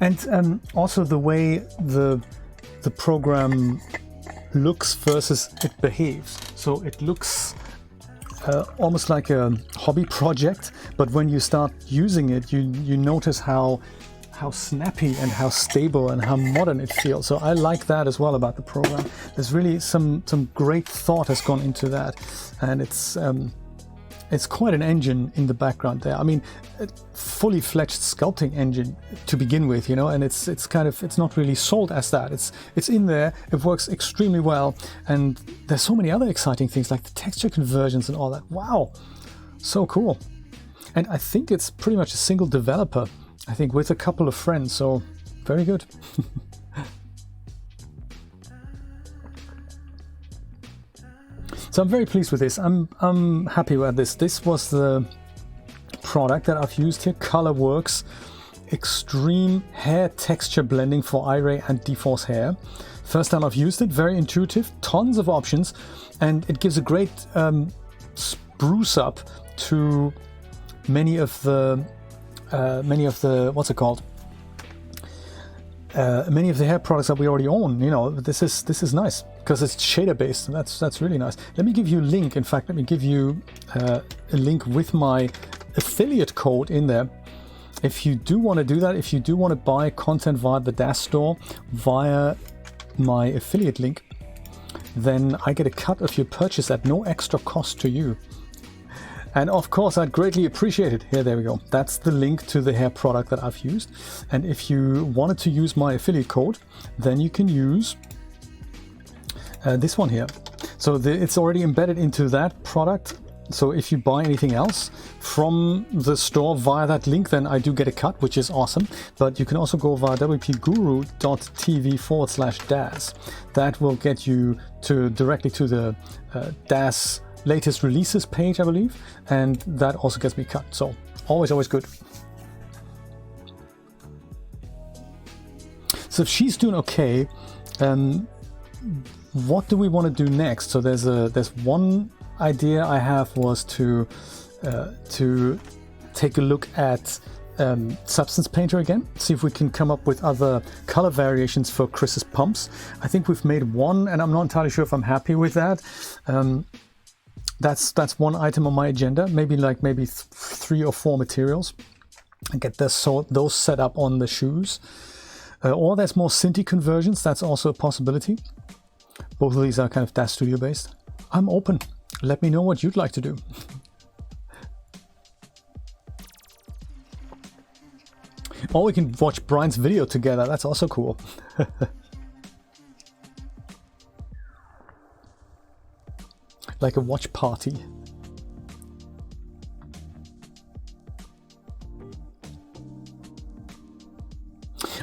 And also the way the program looks versus it behaves. So it looks almost like a hobby project, but when you start using it, you notice how snappy and how stable and how modern it feels. So I like that as well about the program. There's really some great thought has gone into that, and it's quite an engine in the background there. I mean, a fully fledged sculpting engine to begin with, you know, and it's not really sold as that. It's in there. It works extremely well, and there's so many other exciting things like the texture conversions and all that. Wow, so cool. And I think it's pretty much a single developer, I think, with a couple of friends, so very good. So I'm very pleased with this. I'm happy with this. This was the product that I've used here, ColorWerks Extreme Hair Texture Blending for iRay and DeForce Hair. First time I've used it, very intuitive, tons of options, and it gives a great spruce up to many of the what's it called? Many of the hair products that we already own. You know, this is nice because it's shader based, and that's really nice. Let me give you a link. In fact, let me give you a link with my affiliate code in there. If you do want to do that, if you do want to buy content via the DAZ store via my affiliate link, then I get a cut of your purchase at no extra cost to you. And of course, I'd greatly appreciate it. Here, there we go. That's the link to the hair product that I've used. And if you wanted to use my affiliate code, then you can use this one here. So it's already embedded into that product. So if you buy anything else from the store via that link, then I do get a cut, which is awesome. But you can also go via wpguru.tv/DAZ. That will get you directly to the DAZ latest releases page, I believe, and that also gets me cut. So always good. So if she's doing okay, what do we want to do next? So there's one idea I have was to take a look at Substance Painter again, see if we can come up with other color variations for Chris's pumps. I think we've made one, and I'm not entirely sure if I'm happy with that. That's one item on my agenda. Maybe 3 or 4 materials and get those set up on the shoes. Or there's more Cinti conversions. That's also a possibility. Both of these are kind of DAZ Studio based. I'm open. Let me know what you'd like to do. Or we can watch Brian's video together. That's also cool. like a watch party.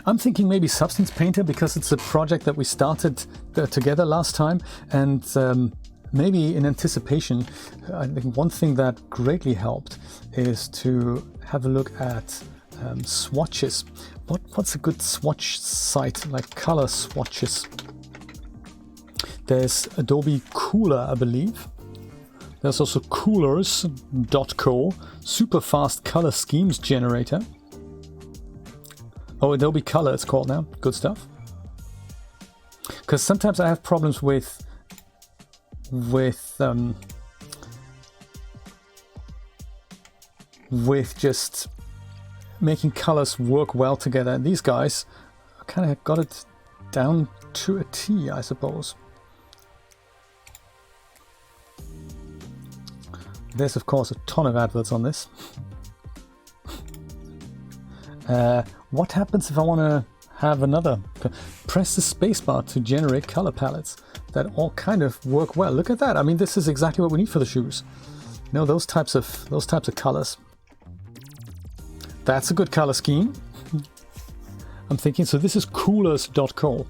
I'm thinking maybe Substance Painter, because it's a project that we started together last time, and maybe in anticipation, I think one thing that greatly helped is to have a look at swatches. What's a good swatch site, like color swatches? There's Adobe Cooler, I believe. There's also coolers.co, super fast color schemes generator. Oh, Adobe Color it's called now. Good stuff. Because sometimes I have problems with just making colors work well together. And these guys kind of got it down to a T, I suppose. There's of course a ton of adverts on this. What happens if I want to have another? Press the spacebar to generate color palettes that all kind of work well. Look at that. I mean, this is exactly what we need for the shoes. You know, those types of colors. That's a good color scheme. I'm thinking, so this is coolers.co.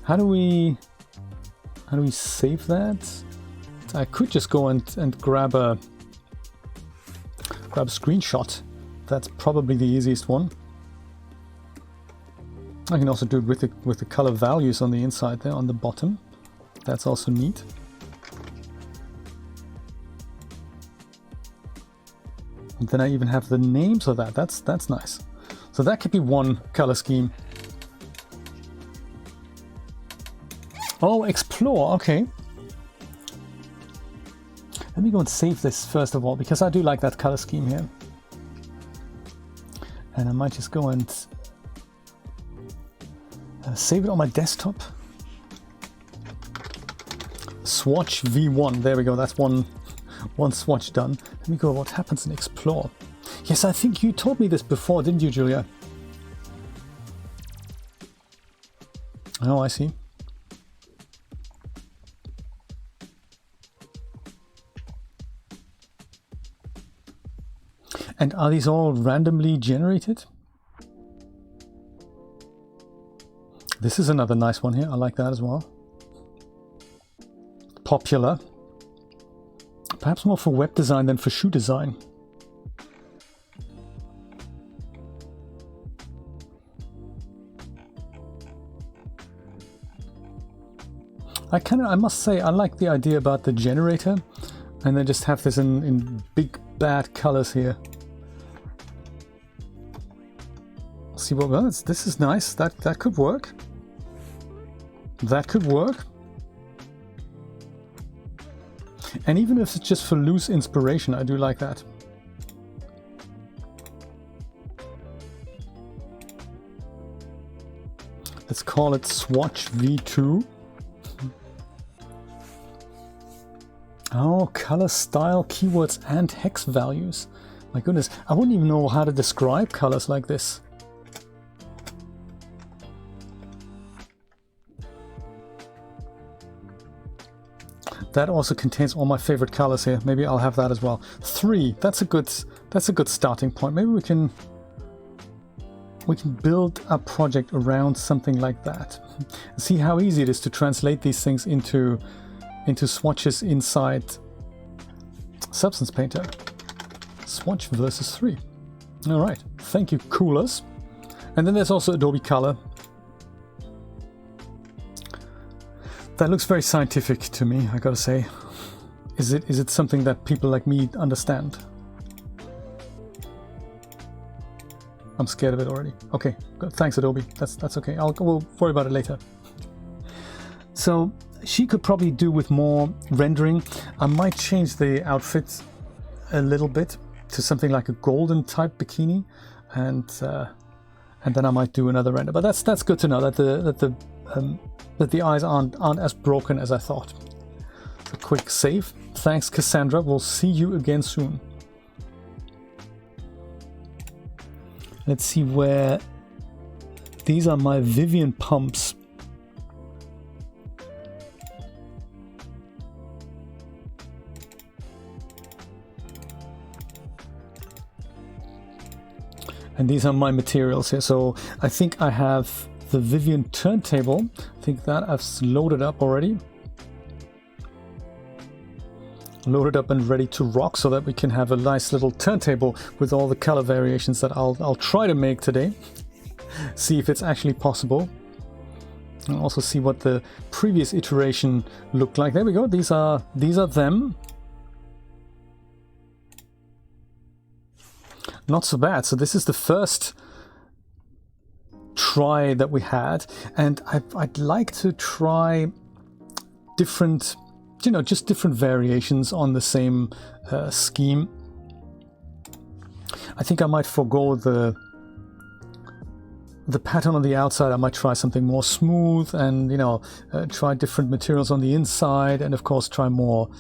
How do we save that? I could just go and grab a screenshot. That's probably the easiest one. I can also do it with the color values on the inside there on the bottom. That's also neat. And then I even have the names of that. That's nice. So that could be one color scheme. Oh, explore. Okay. Let me go and save this first of all, because I do like that color scheme here. And I might just go and save it on my desktop. Swatch V1. There we go. That's one swatch done. Let me go. What happens in Explore? Yes, I think you told me this before, didn't you, Julia? Oh, I see. And are these all randomly generated? This is another nice one here. I like that as well. Popular. Perhaps more for web design than for shoe design. I must say, I like the idea about the generator, and then just have this in big bad colors here. See what? Well, this is nice. That could work. That could work. And even if it's just for loose inspiration, I do like that. Let's call it Swatch V2. Oh, color, style, keywords, and hex values. My goodness, I wouldn't even know how to describe colors like this. That also contains all my favorite colors here. Maybe I'll have that as well. 3. That's a good starting point. Maybe we can build a project around something like that. See how easy it is to translate these things into swatches inside Substance Painter. Swatch versus 3. All right. Thank you, Coolers. And then there's also Adobe Color. That looks very scientific to me, I gotta say. Is it something that people like me understand? I'm scared of it already. Okay, good. Thanks, Adobe. That's okay. We'll worry about it later. So she could probably do with more rendering. I might change the outfit a little bit to something like a golden type bikini, and then I might do another render. But that's good to know that the eyes aren't as broken as I thought. So quick save. Thanks, Cassandra. We'll see you again soon. Let's see where These are my Vivian Pumps. And these are my materials here. So I think I have the Vivian turntable. I think that I've loaded up already. Loaded up and ready to rock so that we can have a nice little turntable with all the color variations that I'll try to make today. See if it's actually possible. And also see what the previous iteration looked like. There we go. These are them. Not so bad. So this is the first try that we had, and I'd like to try different, you know, just different variations on the same scheme. I think I might forego the pattern on the outside. I might try something more smooth, and, you know, try different materials on the inside, and of course try more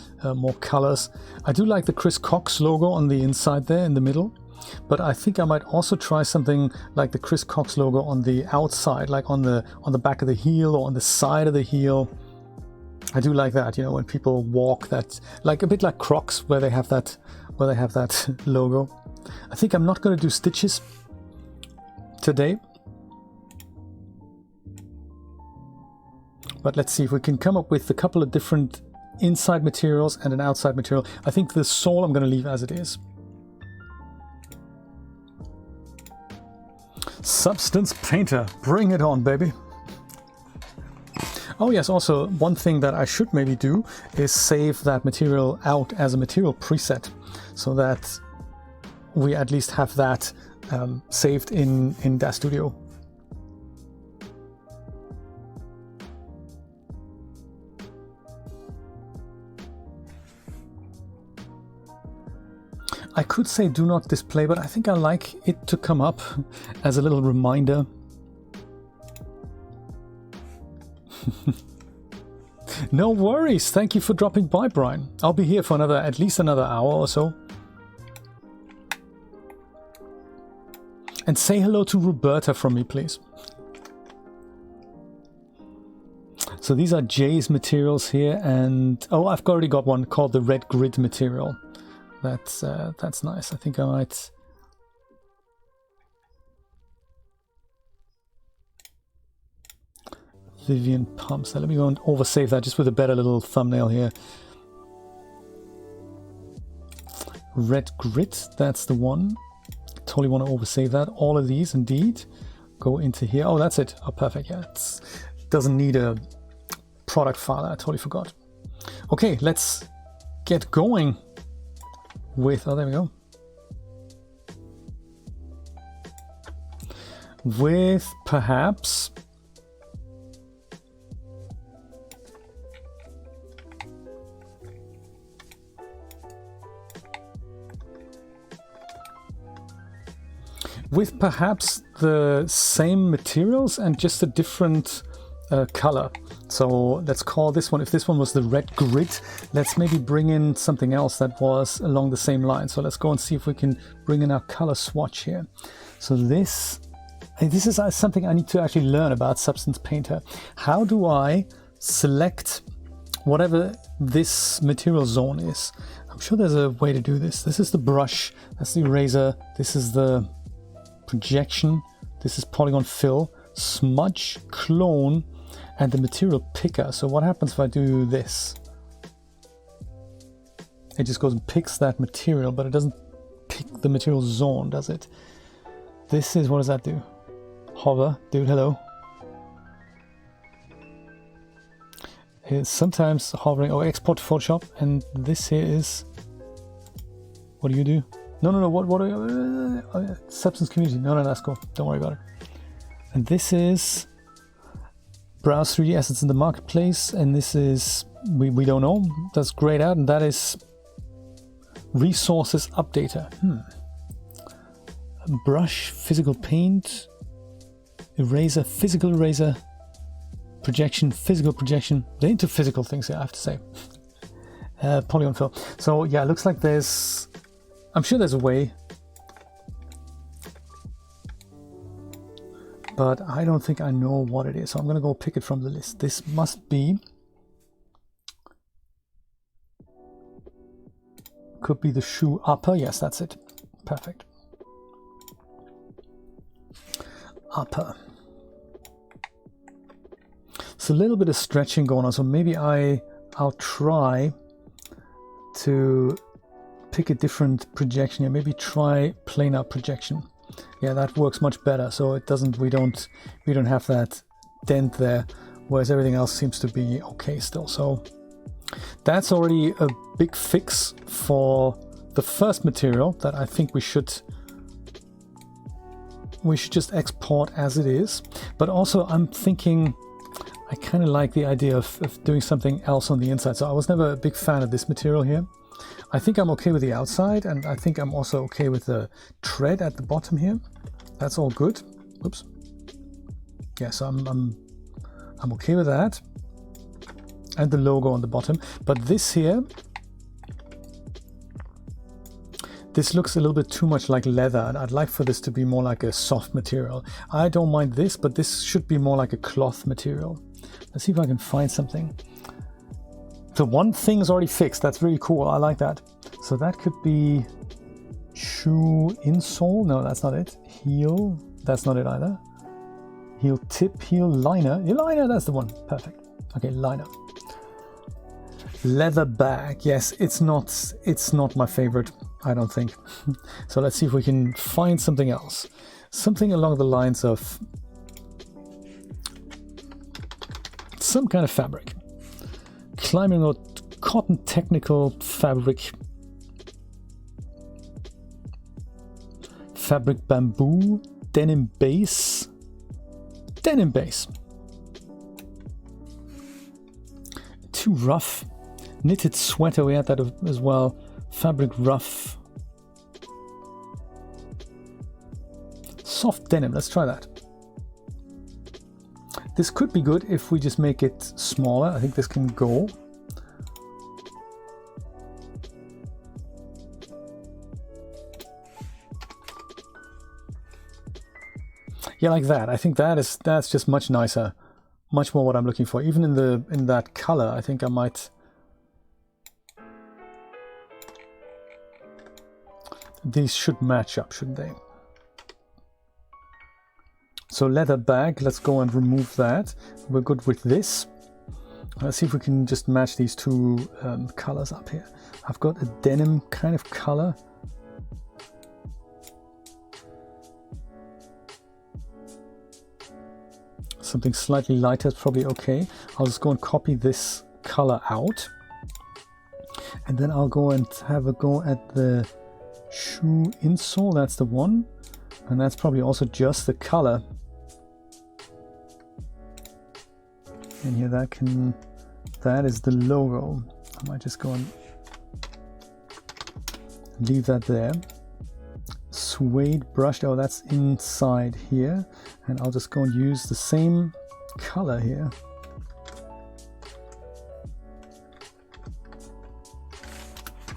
colors. I do like the Chris Cox logo on the inside there in the middle. But I think I might also try something like the Chris Cox logo on the outside, like on the back of the heel or on the side of the heel. I do like that, you know, when people walk, that like a bit like Crocs, where they have that logo. I think I'm not going to do stitches today, but let's see if we can come up with a couple of different inside materials and an outside material. I think the sole I'm going to leave as it is. Substance Painter, bring it on, baby. Oh yes, also one thing that I should maybe do is save that material out as a material preset, so that we at least have that saved in DAZ Studio. I could say do not display, but I think I like it to come up as a little reminder. No worries. Thank you for dropping by, Brian. I'll be here for at least another hour or so. And say hello to Roberta from me, please. So these are Jay's materials here, and oh, I've already got one called the Red Grid material. That's nice. I think I might. Vivian Pumps. Let me go and oversave that just with a better little thumbnail here. Red Grit, that's the one. Totally want to oversave that. All of these indeed go into here. Oh, that's it. Oh, perfect. Yeah, it doesn't need a product file. I totally forgot. Okay, let's get going with, oh, there we go. With perhaps the same materials and just a different color. So let's call this one, if this one was the Red Grid, let's maybe bring in something else that was along the same line. So let's go and see if we can bring in our color swatch here. So this is something I need to actually learn about Substance Painter. How do I select whatever this material zone is? I'm sure there's a way to do this. This is the brush, that's the eraser, this is the projection, this is polygon fill, smudge, clone, and the material picker. So what happens if I do this? It just goes and picks that material, but it doesn't pick the material zone, does it? This is, what does that do? Hover, dude, hello. It's sometimes hovering, oh, export to Photoshop, and this here is, what do you do? No, what are you, Substance Community, no, that's cool, don't worry about it. And this is browse 3D assets in the marketplace, and this is, we don't know, that's grayed out, and that is resources updater. Brush, physical paint, eraser, physical eraser, projection, physical projection. They're into physical things here, I have to say. Polygon fill. So yeah, it looks like there's, I'm sure there's a way. but I don't think I know what it is. So I'm going to go pick it from the list. This must be, could be the shoe upper. Yes, that's it. Perfect. Upper. It's a little bit of stretching going on, so maybe I'll try to pick a different projection here. Maybe try planar projection. Yeah, that works much better. So it doesn't, we don't have that dent there, whereas everything else seems to be okay still. So that's already a big fix for the first material that I think we should just export as it is. But also I'm thinking, I kind of like the idea of doing something else on the inside. So I was never a big fan of this material here. I think I'm okay with the outside, and I think I'm also okay with the tread at the bottom here. That's all good. Oops. Yeah, so I'm okay with that. And the logo on the bottom. But this here, this looks a little bit too much like leather, and I'd like for this to be more like a soft material. I don't mind this, but this should be more like a cloth material. Let's see if I can find something. The one thing is already fixed. That's really cool. I like that. So that could be shoe insole. No, that's not it. Heel. That's not it either. Heel tip, heel liner. Heel liner, that's the one. Perfect. Okay, liner. Leather bag. Yes, it's not my favorite, I don't think. So let's see if we can find something else. Something along the lines of some kind of fabric. Climbing out cotton technical fabric. Fabric bamboo. Denim base. Denim base. Too rough. Knitted sweater, we had that as well. Fabric rough. Soft denim, let's try that. This could be good if we just make it smaller. I think this can go. Yeah, like that. I think that's just much nicer. Much more what I'm looking for. Even in that color, I think I might. These should match up, shouldn't they? So leather bag, let's go and remove that. We're good with this. Let's see if we can just match these two colors up here. I've got a denim kind of color. Something slightly lighter is probably okay. I'll just go and copy this color out. And then I'll go and have a go at the shoe insole. That's the one. And that's probably also just the color. And here that is the logo. I might just go and leave that there. Suede brushed, oh, that's inside here. And I'll just go and use the same color here.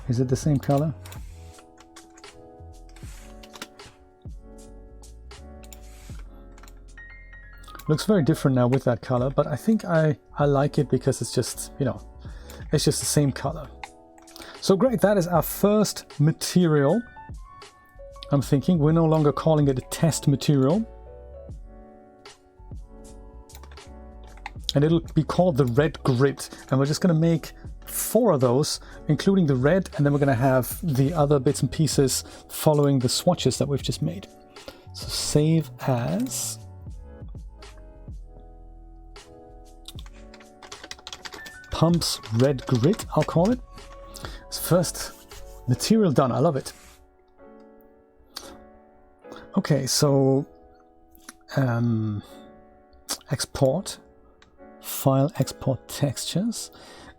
Is it the same color? Looks very different now with that color, but I think I like it because it's just, you know, it's just the same color. So great, that is our first material. I'm thinking we're no longer calling it a test material. And it'll be called the red grid. And we're just going to make 4 of those, including the red, and then we're going to have the other bits and pieces following the swatches that we've just made. So save as. Pumps red grid, I'll call it. It's first material done. I love it. Okay, so export, file, export textures,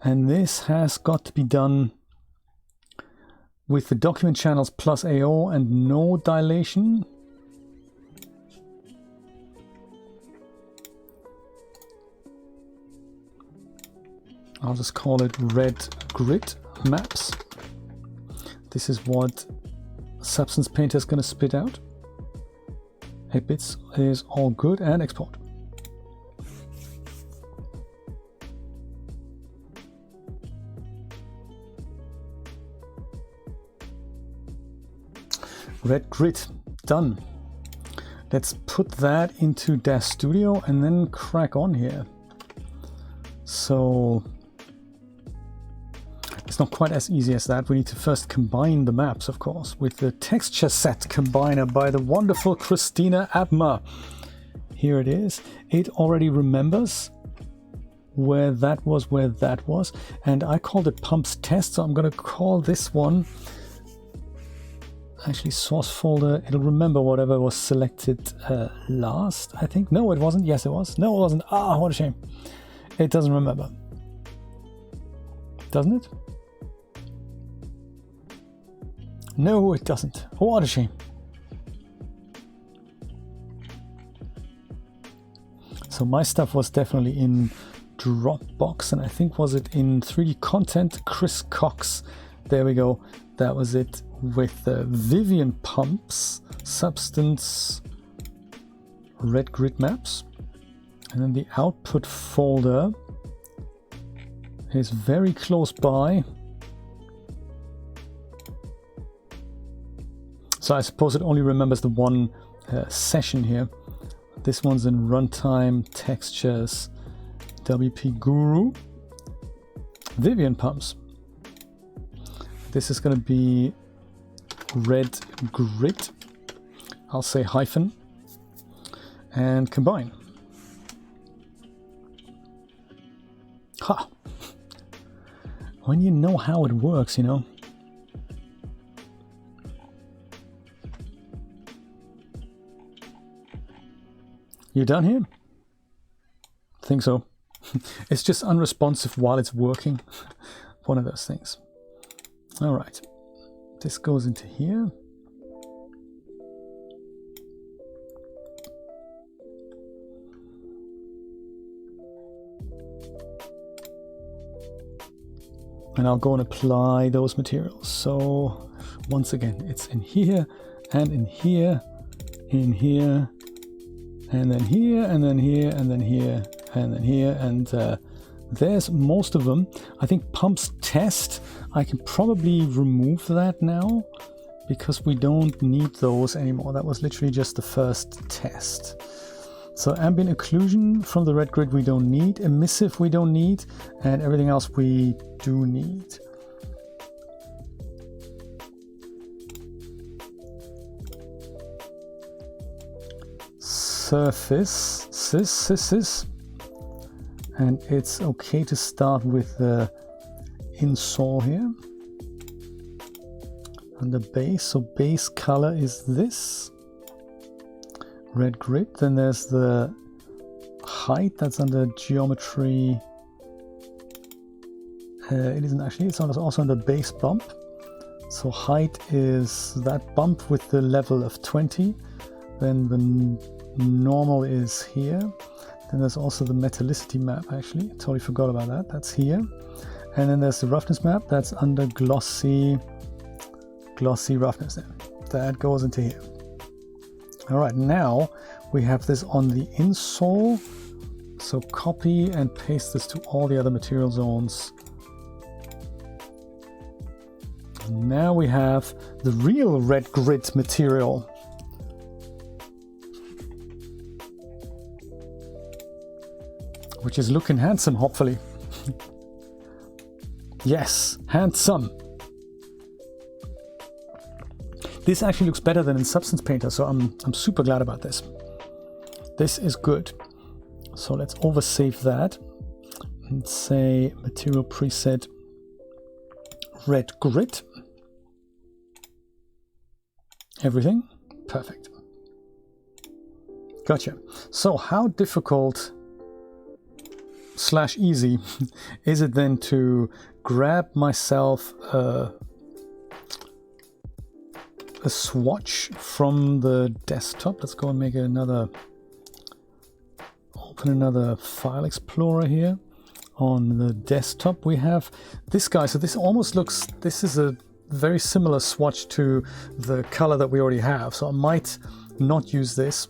and this has got to be done with the document channels plus AO and no dilation. I'll just call it red grid maps. This is what Substance Painter is going to spit out. 8 bits is all good, and export. Red grid, done. Let's put that into DAZ Studio and then crack on here. So it's not quite as easy as that. We need to first combine the maps, of course, with the texture set combiner by the wonderful Christina Abma. Here it is. It already remembers where that was, and I called it pumps test, so I'm going to call this one actually source folder. It'll remember whatever was selected last, I think. No, it wasn't. Yes, it was. No, it wasn't. Ah, what a shame. It doesn't remember. Doesn't it? No, it doesn't. Oh, what a shame. So my stuff was definitely in Dropbox, and I think was it in 3D content, Chris Cox. There we go. That was it, with the Vivian Pumps, Substance, Red Grid Maps. And then the output folder is very close by. So I suppose it only remembers the one session here. This one's in Runtime, Textures, WP Guru, Vivian Pumps. This is going to be Red Grid. I'll say hyphen and combine. Ha! When you know how it works, you know. You done here? Think so. It's just unresponsive while it's working. One of those things. All right. This goes into here. And I'll go and apply those materials. So once again, it's in here and in here, in here, and then here, and then here, and then here, and then here, and there's most of them. I think pumps test, I can probably remove that now because we don't need those anymore. That was literally just the first test. So ambient occlusion from the red grid we don't need, emissive we don't need, and everything else we do need. Surface, cis, and it's okay to start with the insole here. And the base, so base color is this. Red grid, then there's the height, that's under geometry. It isn't actually, it's also under base bump. So height is that bump with the level of 20. Then the normal is here. Then there's also the metallicity map, actually. Totally forgot about that. That's here. And then there's the roughness map, that's under glossy roughness then. That goes into here. All right, now we have this on the insole. So copy and paste this to all the other material zones. And now we have the real red grid material. Which is looking handsome, hopefully. Yes, handsome. This actually looks better than in Substance Painter, so I'm super glad about this. This is good. So let's oversave that and say material preset red grid. Everything perfect. Gotcha. So how difficult / easy is it then to grab myself a swatch from the desktop? Let's go and make open another file explorer here. On the desktop we have this guy. So this almost looks, this is a very similar swatch to the color that we already have. So I might not use this.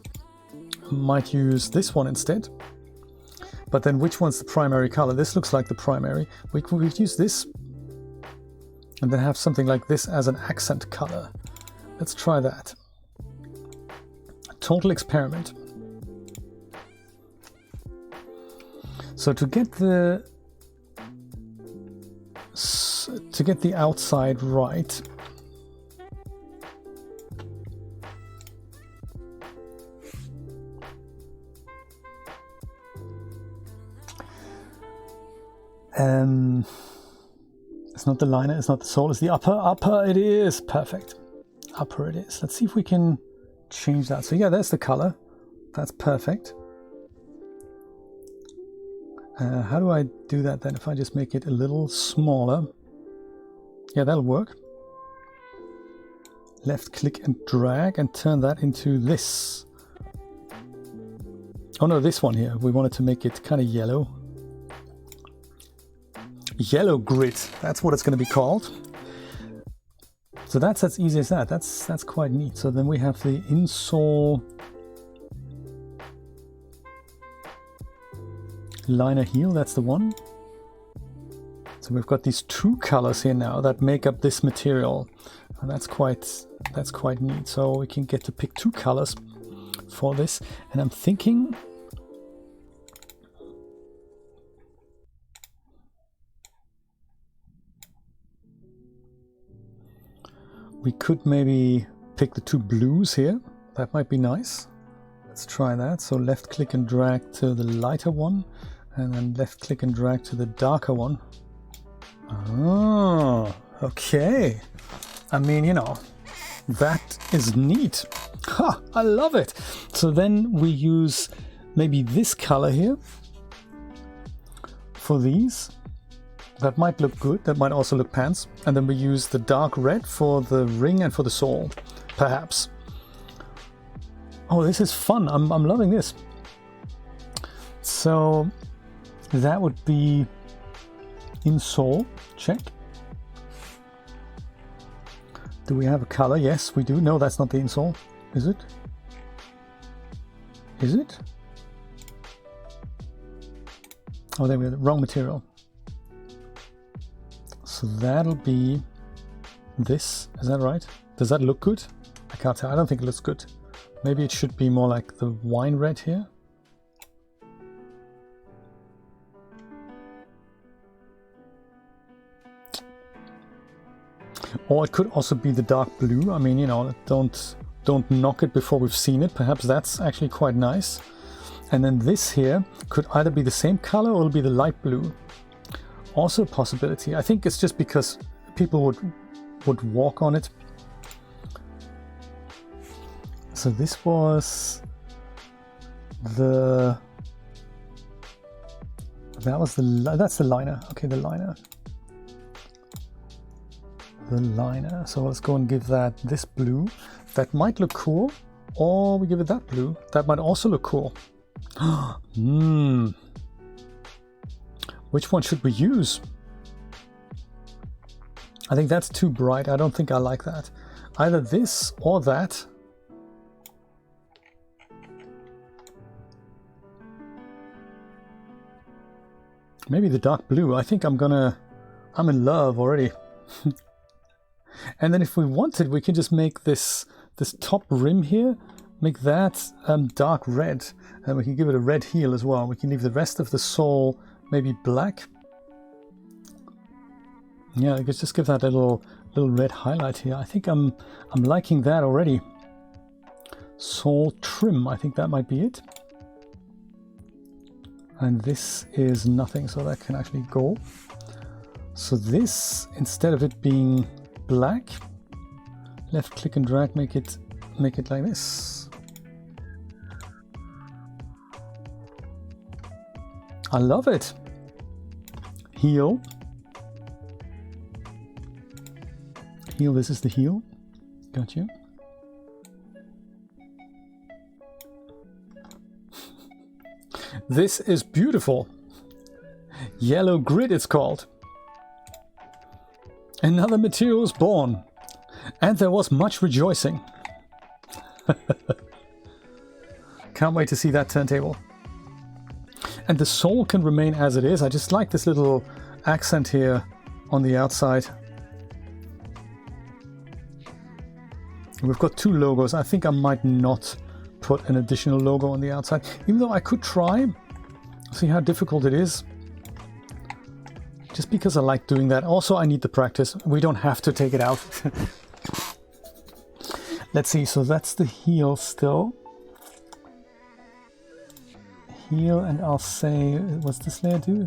might use this one instead. But then which one's the primary color? This looks like the primary. We could use this and then have something like this as an accent color. Let's try that. A total experiment. So to get the outside right, it's not the liner, it's not the sole, it's the upper. Upper it is. Perfect. Upper it is. Let's see if we can change that. So yeah, there's the color. That's perfect. How do I do that then? If I just make it a little smaller. Yeah, that'll work. Left click and drag and turn that into this. Oh no, this one here. We wanted to make it kind of yellow. Yellow grid, that's what it's going to be called. So that's as easy as that. That's quite neat. So then we have the insole liner heel, that's the one. So we've got these two colors here now that make up this material, and that's quite neat. So we can get to pick two colors for this, and I'm thinking we could maybe pick the two blues here. That might be nice. Let's try that. So left click and drag to the lighter one, and then left click and drag to the darker one. Oh, okay. I mean, you know, that is neat. Ha, I love it. So then we use maybe this color here for these. That might look good. That might also look pants. And then we use the dark red for the ring and for the sole, perhaps. Oh, this is fun. I'm loving this. So that would be insole. Check. Do we have a color? Yes, we do. No, that's not the insole. Is it? Is it? Oh, there we go. Wrong material. So that'll be this. Is that right? Does that look good? I can't tell. I don't think it looks good. Maybe it should be more like the wine red here. Or it could also be the dark blue. I mean, you know, don't knock it before we've seen it. Perhaps that's actually quite nice. And then this here could either be the same color or it'll be the light blue. Also a possibility. I think it's just because people would walk on it. So this was the... that's the liner. Okay, the liner. The liner. So let's go and give that this blue. That might look cool. Or we give it that blue. That might also look cool. Which one should we use? I think that's too bright. I don't think I like that. Either this or that. Maybe the dark blue. I think I'm in love already. And then if we wanted, we can just make this top rim here, make that dark red. And we can give it a red heel as well. We can leave the rest of the sole maybe black. Yeah, I could just give that a little red highlight here. I think I'm liking that already. Sole trim, I think that might be it. And this is nothing, so that can actually go. So this, instead of it being black, left click and drag, make it like this. I love it. Heel. Heel, this is the heel. Got you. This is beautiful. Yellow grid it's called. Another material was born. And there was much rejoicing. Can't can't wait to see that turntable. And the sole can remain as it is. I just like this little accent here on the outside. We've got two logos. I think I might not put an additional logo on the outside, even though I could try. See how difficult it is. Just because I like doing that. Also, I need the practice. We don't have to take it out. Let's see. So that's the heel still. Heel, and I'll say, what's this layer do?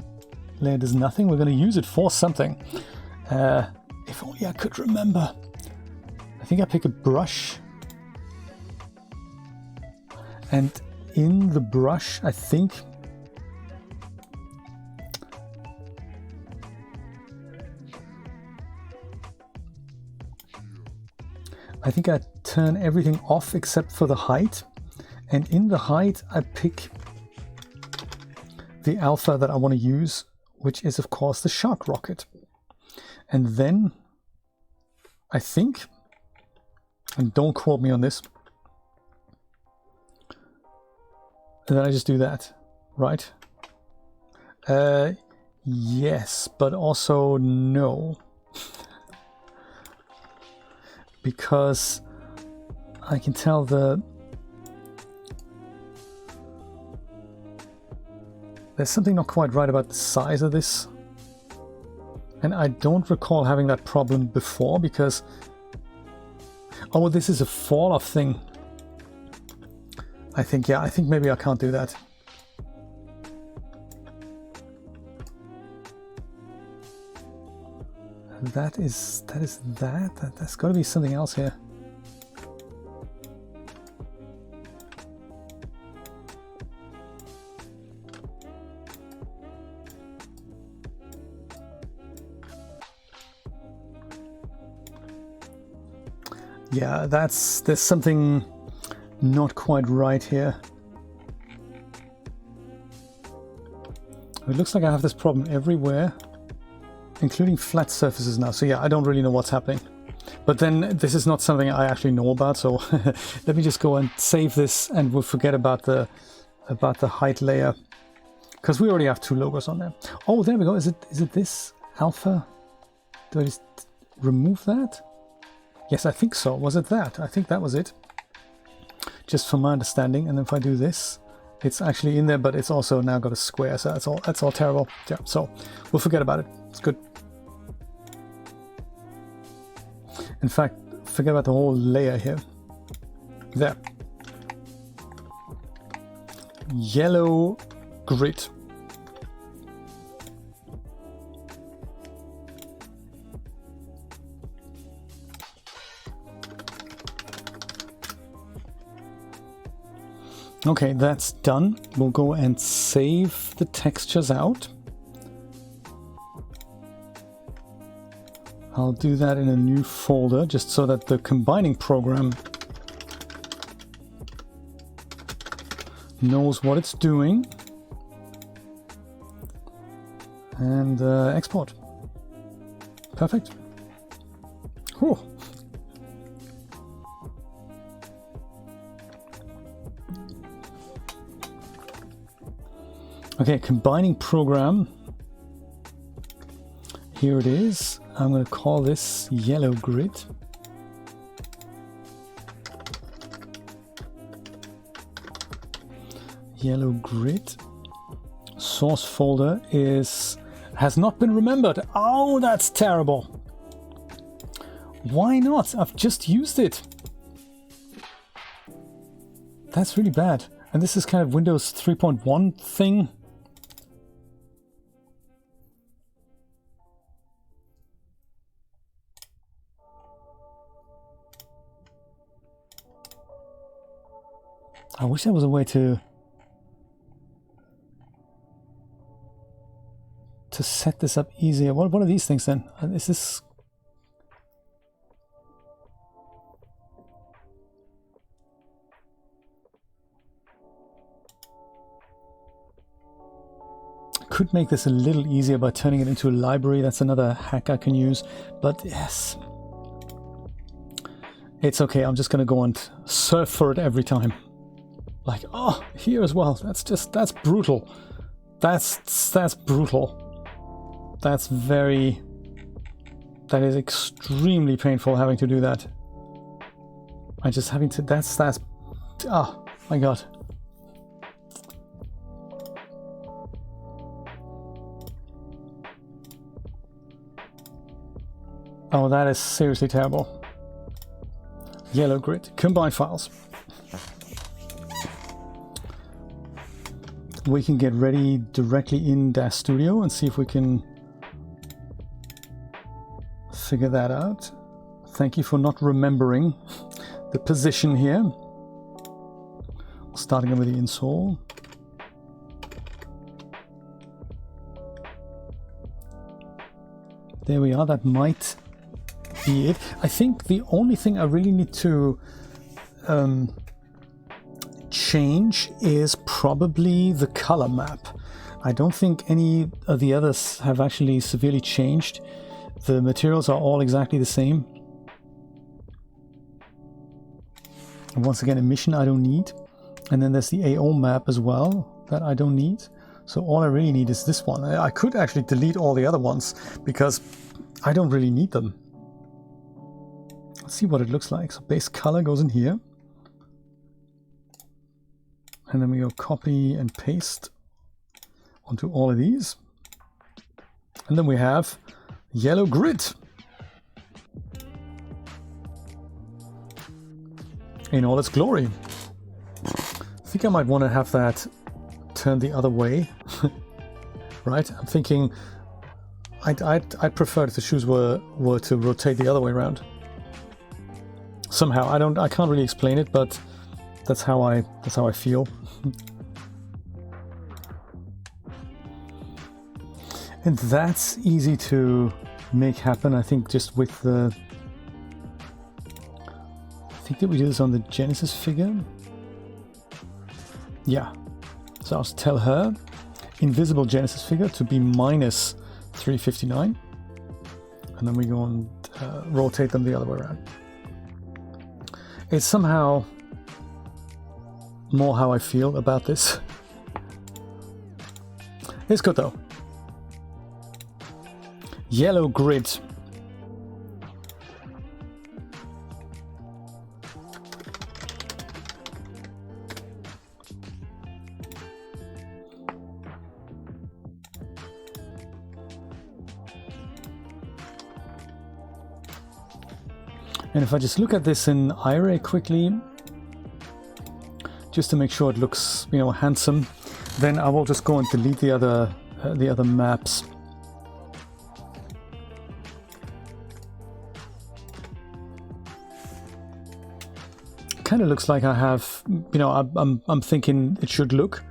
Layer does nothing. We're going to use it for something. If only I could remember. I think I pick a brush, and in the brush I think I turn everything off except for the height, and in the height I pick the alpha that I want to use, which is of course the shark rocket. And then I think, and don't quote me on this, and then I just do that, right? Yes, but also no. Because I can tell there's something not quite right about the size of this. And I don't recall having that problem before because... Oh, this is a fall-off thing. I think, yeah, I think maybe I can't do that. That's got to be something else here. Yeah, there's something not quite right here. It looks like I have this problem everywhere, including flat surfaces now. So yeah, I don't really know what's happening. But then this is not something I actually know about, so let me just go and save this, and we'll forget about the height layer, because we already have two logos on there. Oh, there we go. Is it this alpha? Do I just remove that? Yes, I think so. Was it that? I think that was it. Just from my understanding. And if I do this, it's actually in there, but it's also now got a square. So that's all terrible. Yeah. So we'll forget about it. It's good. In fact, forget about the whole layer here. There. Yellow grid. Okay, that's done. We'll go and save the textures out. I'll do that in a new folder just so that the combining program knows what it's doing. And export. Perfect. Whew. Okay, combining program. Here it is. I'm going to call this yellow grid. Yellow grid. Source folder has not been remembered. Oh, that's terrible. Why not? I've just used it. That's really bad. And this is kind of Windows 3.1 thing. I wish there was a way to set this up easier. What are these things then? Is this... Could make this a little easier by turning it into a library. That's another hack I can use. But yes, it's okay. I'm just going to go and surf for it every time. Like, oh, here as well. That's brutal. That's brutal. That is extremely painful having to do that. I just having to, that's, oh my God. Oh, that is seriously terrible. Yellow grid, combine files. We can get ready directly in DAZ Studio and see if we can figure that out. Thank you for not remembering the position here. Starting with the insole. There we are, that might be it. I think the only thing I really need to change is probably the color map. I don't think any of the others have actually severely changed. The materials are all exactly the same. And once again, emission I don't need. And then there's the AO map as well that I don't need. So all I really need is this one. I could actually delete all the other ones because I don't really need them. Let's see what it looks like. So base color goes in here. And then we go copy and paste onto all of these. And then we have yellow grid. In all its glory. I think I might want to have that turned the other way. Right? I'm thinking I'd prefer if the shoes were to rotate the other way around. Somehow. I can't really explain it, but that's how I feel. And that's easy to make happen, I think, just with the... I think that we do this on the Genesis figure. Yeah. So I'll tell her invisible Genesis figure to be minus 359. And then we go and rotate them the other way around. It's somehow more how I feel about this. It's good though. Yellow grid. And if I just look at this in iRay quickly, just to make sure it looks, you know, handsome, then I will just go and delete the other maps. Kind of looks like I have, you know, I'm thinking it should look.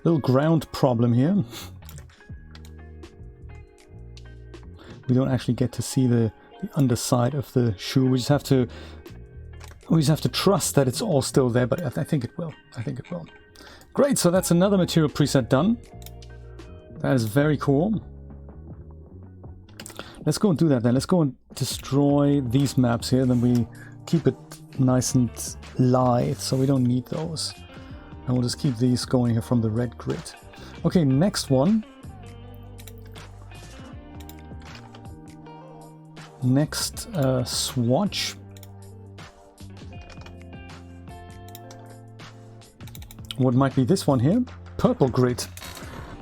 Little ground problem here. We don't actually get to see the underside of the shoe. We just have to trust that it's all still there, but I think it will. I think it will. Great, so that's another material preset done. That is very cool. Let's go and do that then. Let's go and destroy these maps here. Then we keep it nice and light, so we don't need those. And we'll just keep these going here from the red grid. Okay, next one. Next swatch. What might be this one here? Purple grid.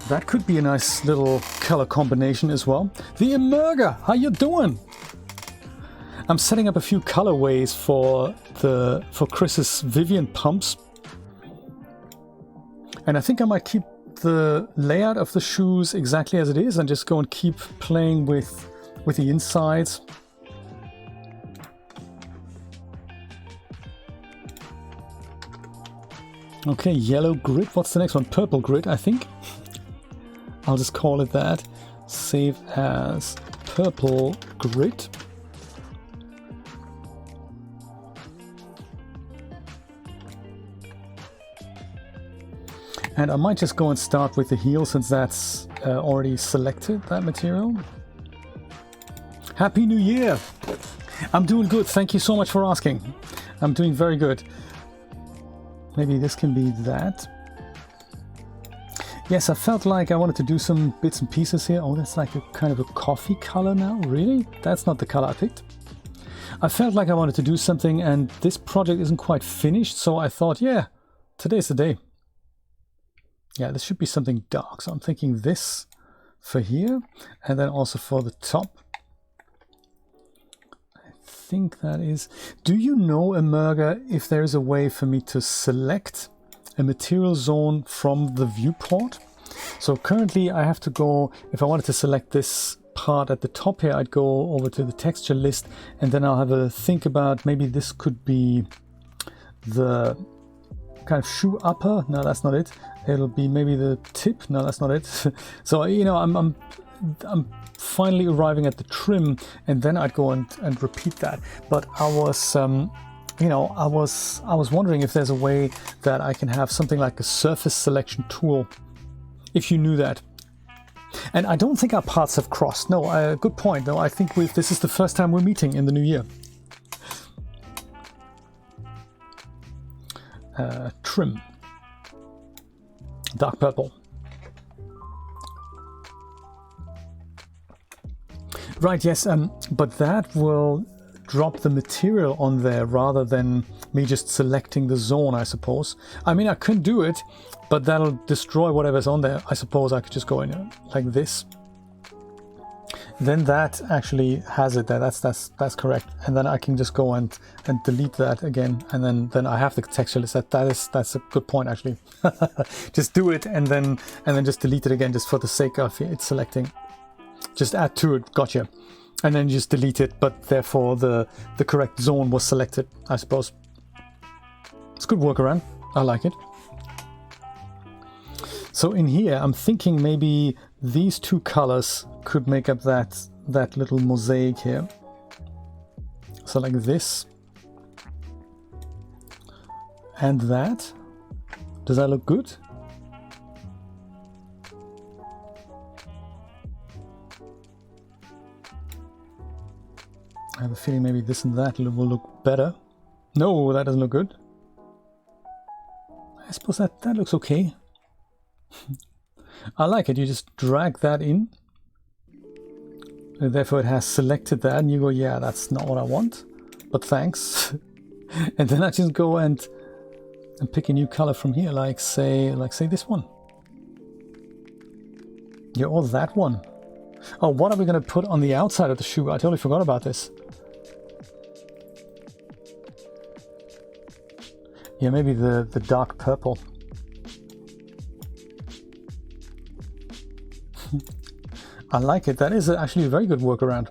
That could be a nice little color combination as well. The Emerger, how you doing? I'm setting up a few colorways for Chris's Vivian Pumps. And I think I might keep the layout of the shoes exactly as it is and just go and keep playing with the insides. Okay, yellow grid. What's the next one? Purple grid, I think. I'll just call it that. Save as purple grid. And I might just go and start with the heel since that's already selected, that material. Happy New Year! I'm doing good, thank you so much for asking. I'm doing very good. Maybe this can be that. Yes, I felt like I wanted to do some bits and pieces here. Oh, that's like a kind of a coffee color now? Really? That's not the color I picked. I felt like I wanted to do something, and this project isn't quite finished, so I thought, yeah, today's the day. Yeah, this should be something dark, so I'm thinking this for here, and then also for the top. I think that is... Do you know, Emerga, if there is a way for me to select a material zone from the viewport? So currently I have to go, if I wanted to select this part at the top here, I'd go over to the texture list, and then I'll have a think about maybe this could be the kind of shoe upper. No, that's not it. It'll be maybe the tip. No, that's not it. So, you know, I'm finally arriving at the trim, and then I'd go and repeat that. But I was you know, I was wondering if there's a way that I can have something like a surface selection tool, if you knew that. And I don't think our paths have crossed. No, good point. No, I think this is the first time we're meeting in the new year. Trim. Dark purple. Right, yes, but that will drop the material on there rather than me just selecting the zone, I suppose. I mean, I could do it, but that'll destroy whatever's on there. I suppose I could just go in like this. Then that actually has it there. That's correct. And then I can just go and delete that again, and then I have the texture list. That's a good point actually. Just do it and then just delete it again, just for the sake of it selecting. Just add to it. Gotcha. And then just delete it, but therefore the correct zone was selected, I suppose. It's a good workaround. I like it. So in here, I'm thinking maybe these two colors could make up that little mosaic here. So like this. And that. Does that look good? I have a feeling maybe this and that will look better. No, that doesn't look good. I suppose that looks okay. I like it. You just drag that in. And therefore it has selected that, and you go, yeah, that's not what I want, but thanks. And then I just go and pick a new color from here, like say this one. Yeah, or that one. Oh, what are we going to put on the outside of the shoe? I totally forgot about this. Yeah, maybe the dark purple. I like it. That is actually a very good workaround.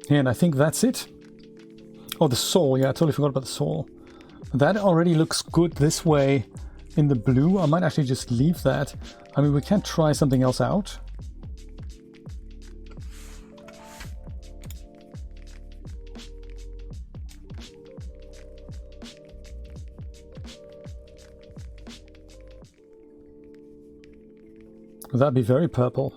And I think that's it. Oh, the sole. Yeah, I totally forgot about the sole. That already looks good this way in the blue. I might actually just leave that. I mean, we can try something else out. That'd be very purple.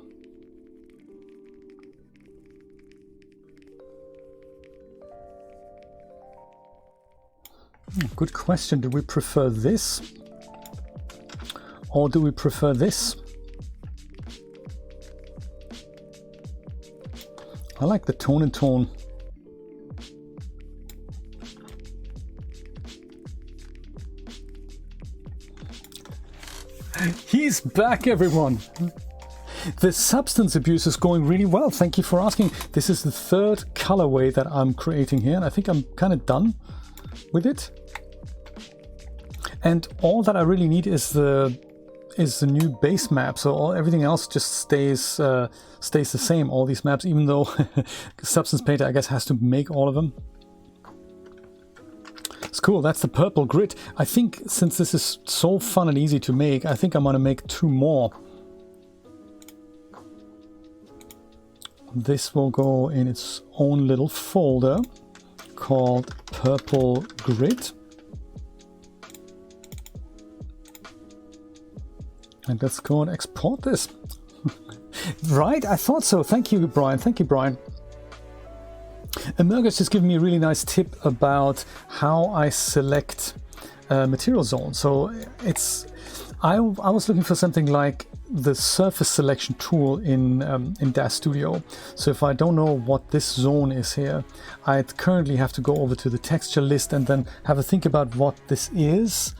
Good question. Do we prefer this? Or do we prefer this? I like the tone and tone. He's back, everyone! The substance abuse is going really well. Thank you for asking. This is the third colorway that I'm creating here, and I think I'm kind of done with it. And all that I really need is the new base map. So everything else just stays the same. All these maps, even though Substance Painter, I guess, has to make all of them. It's cool. That's the purple grit. I think since this is so fun and easy to make, I think I'm gonna make 2 more. This will go in its own little folder. called Purple Grid. And let's go and export this. Right, I thought so. Thank you, Brian. Thank you, Brian. Emerga's just given me a really nice tip about how I select material zone. So I was looking for something like the surface selection tool in DAZ Studio. So if I don't know what this zone is here, I'd currently have to go over to the texture list and then have a think about what this is.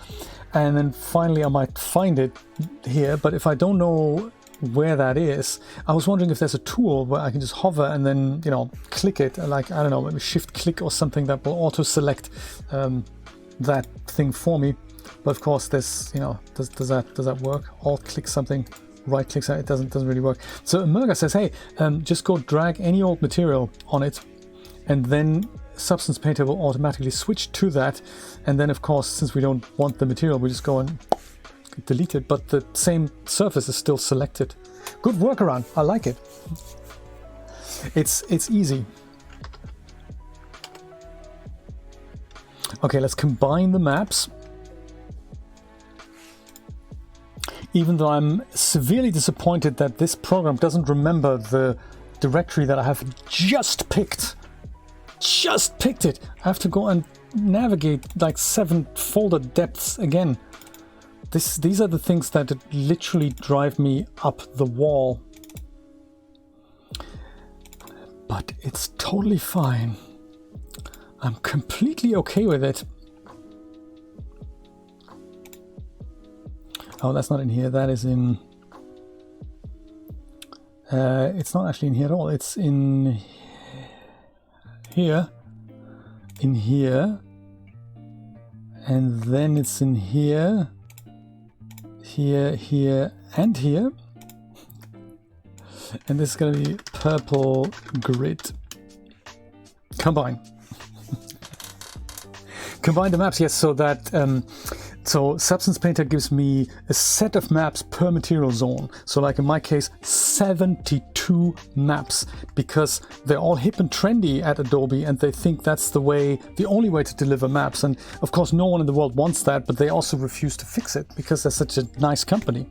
And then finally I might find it here. But if I don't know where that is, I was wondering if there's a tool where I can just hover and then, you know, click it, like, I don't know, maybe shift click or something that will auto select that thing for me. But of course there's, you know, does that work? Alt click something, right click something, it doesn't really work. So Emerga says, hey, just go drag any old material on it, and then Substance Painter will automatically switch to that. And then of course, since we don't want the material, we just go and delete it, but the same surface is still selected. Good workaround, I like it. It's easy. Okay, let's combine the maps. Even though I'm severely disappointed that this program doesn't remember the directory that I have just picked. Just picked it. I have to go and navigate like 7 folder depths again. These are the things that literally drive me up the wall. But it's totally fine. I'm completely okay with it. Oh, that's not in here. That is in... it's not actually in here at all. It's in here. In here. And then it's in here. Here, here, and here. And this is going to be Purple Grid. Combine. Combine the maps, yes, so that... so Substance Painter gives me a set of maps per material zone. So like in my case, 72 maps, because they're all hip and trendy at Adobe and they think that's the only way to deliver maps. And of course, no one in the world wants that, but they also refuse to fix it because they're such a nice company.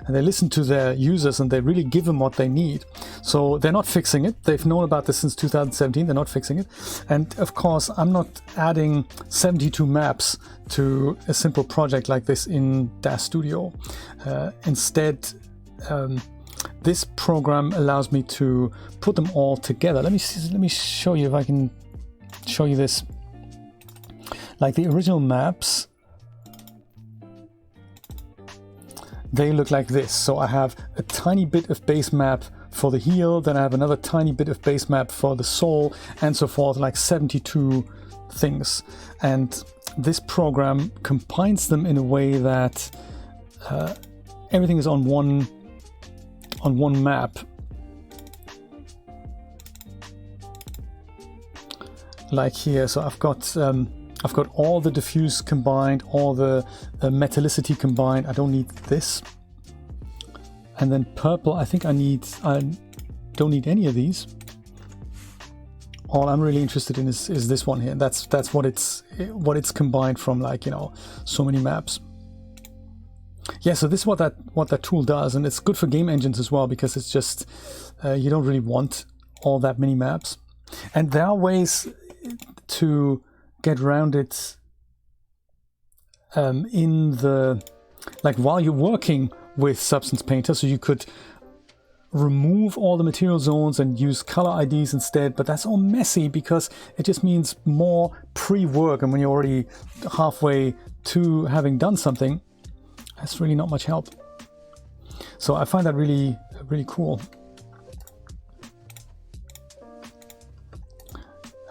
And they listen to their users and they really give them what they need. So they're not fixing it. They've known about this since 2017. They're not fixing it. And of course, I'm not adding 72 maps to a simple project like this in DAZ Studio. Instead, this program allows me to put them all together. Let me show you if I can show you this. Like the original maps, they look like this. So I have a tiny bit of base map for the heel, then I have another tiny bit of base map for the sole, and so forth, like 72 things. And this program combines them in a way that everything is on one map. Like here, so I've got all the diffuse combined, all the metallicity combined. I don't need this. And then purple, I think I don't need any of these. All I'm really interested in is this one here. That's what it's combined from, like, you know, so many maps. Yeah, so this is what that tool does, and it's good for game engines as well, because it's just you don't really want all that many maps. And there are ways to get around it in the, like, while you're working with Substance Painter. So you could remove all the material zones and use color IDs instead, but that's all messy because it just means more pre-work, and when you're already halfway to having done something, that's really not much help. So I find that really, really cool.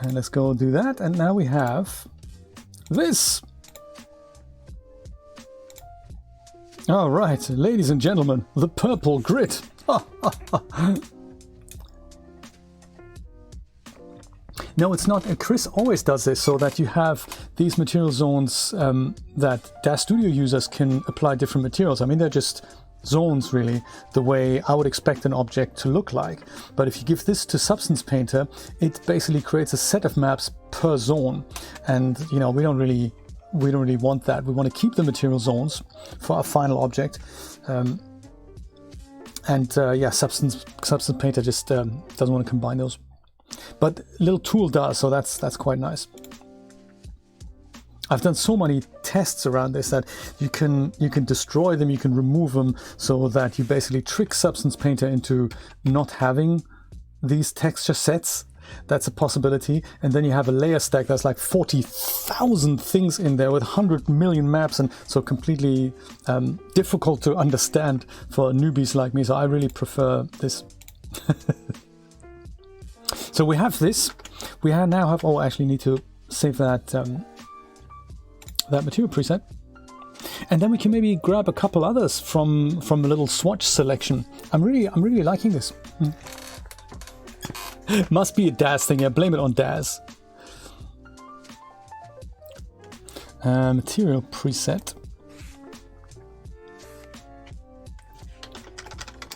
And let's go do that, and now we have this. All right, ladies and gentlemen, the purple grid. No, it's not. Chris always does this so that you have these material zones that DAZ Studio users can apply different materials. I mean, they're just zones, really, the way I would expect an object to look like. But if you give this to Substance Painter, it basically creates a set of maps per zone. And, you know, we don't really want that. We want to keep the material zones for our final object. Yeah, Substance Painter just doesn't want to combine those. But little tool does, so that's quite nice. I've done so many tests around this that you can destroy them, you can remove them, so that you basically trick Substance Painter into not having these texture sets. That's a possibility. And then you have a layer stack that's like 40,000 things in there with 100 million maps, and so completely difficult to understand for newbies like me. So I really prefer this. So we have this. We now have, oh, I actually need to save that that material preset. And then we can maybe grab a couple others from a little swatch selection. I'm really liking this. Must be a DAZ thing. Yeah, blame it on DAZ. Material preset.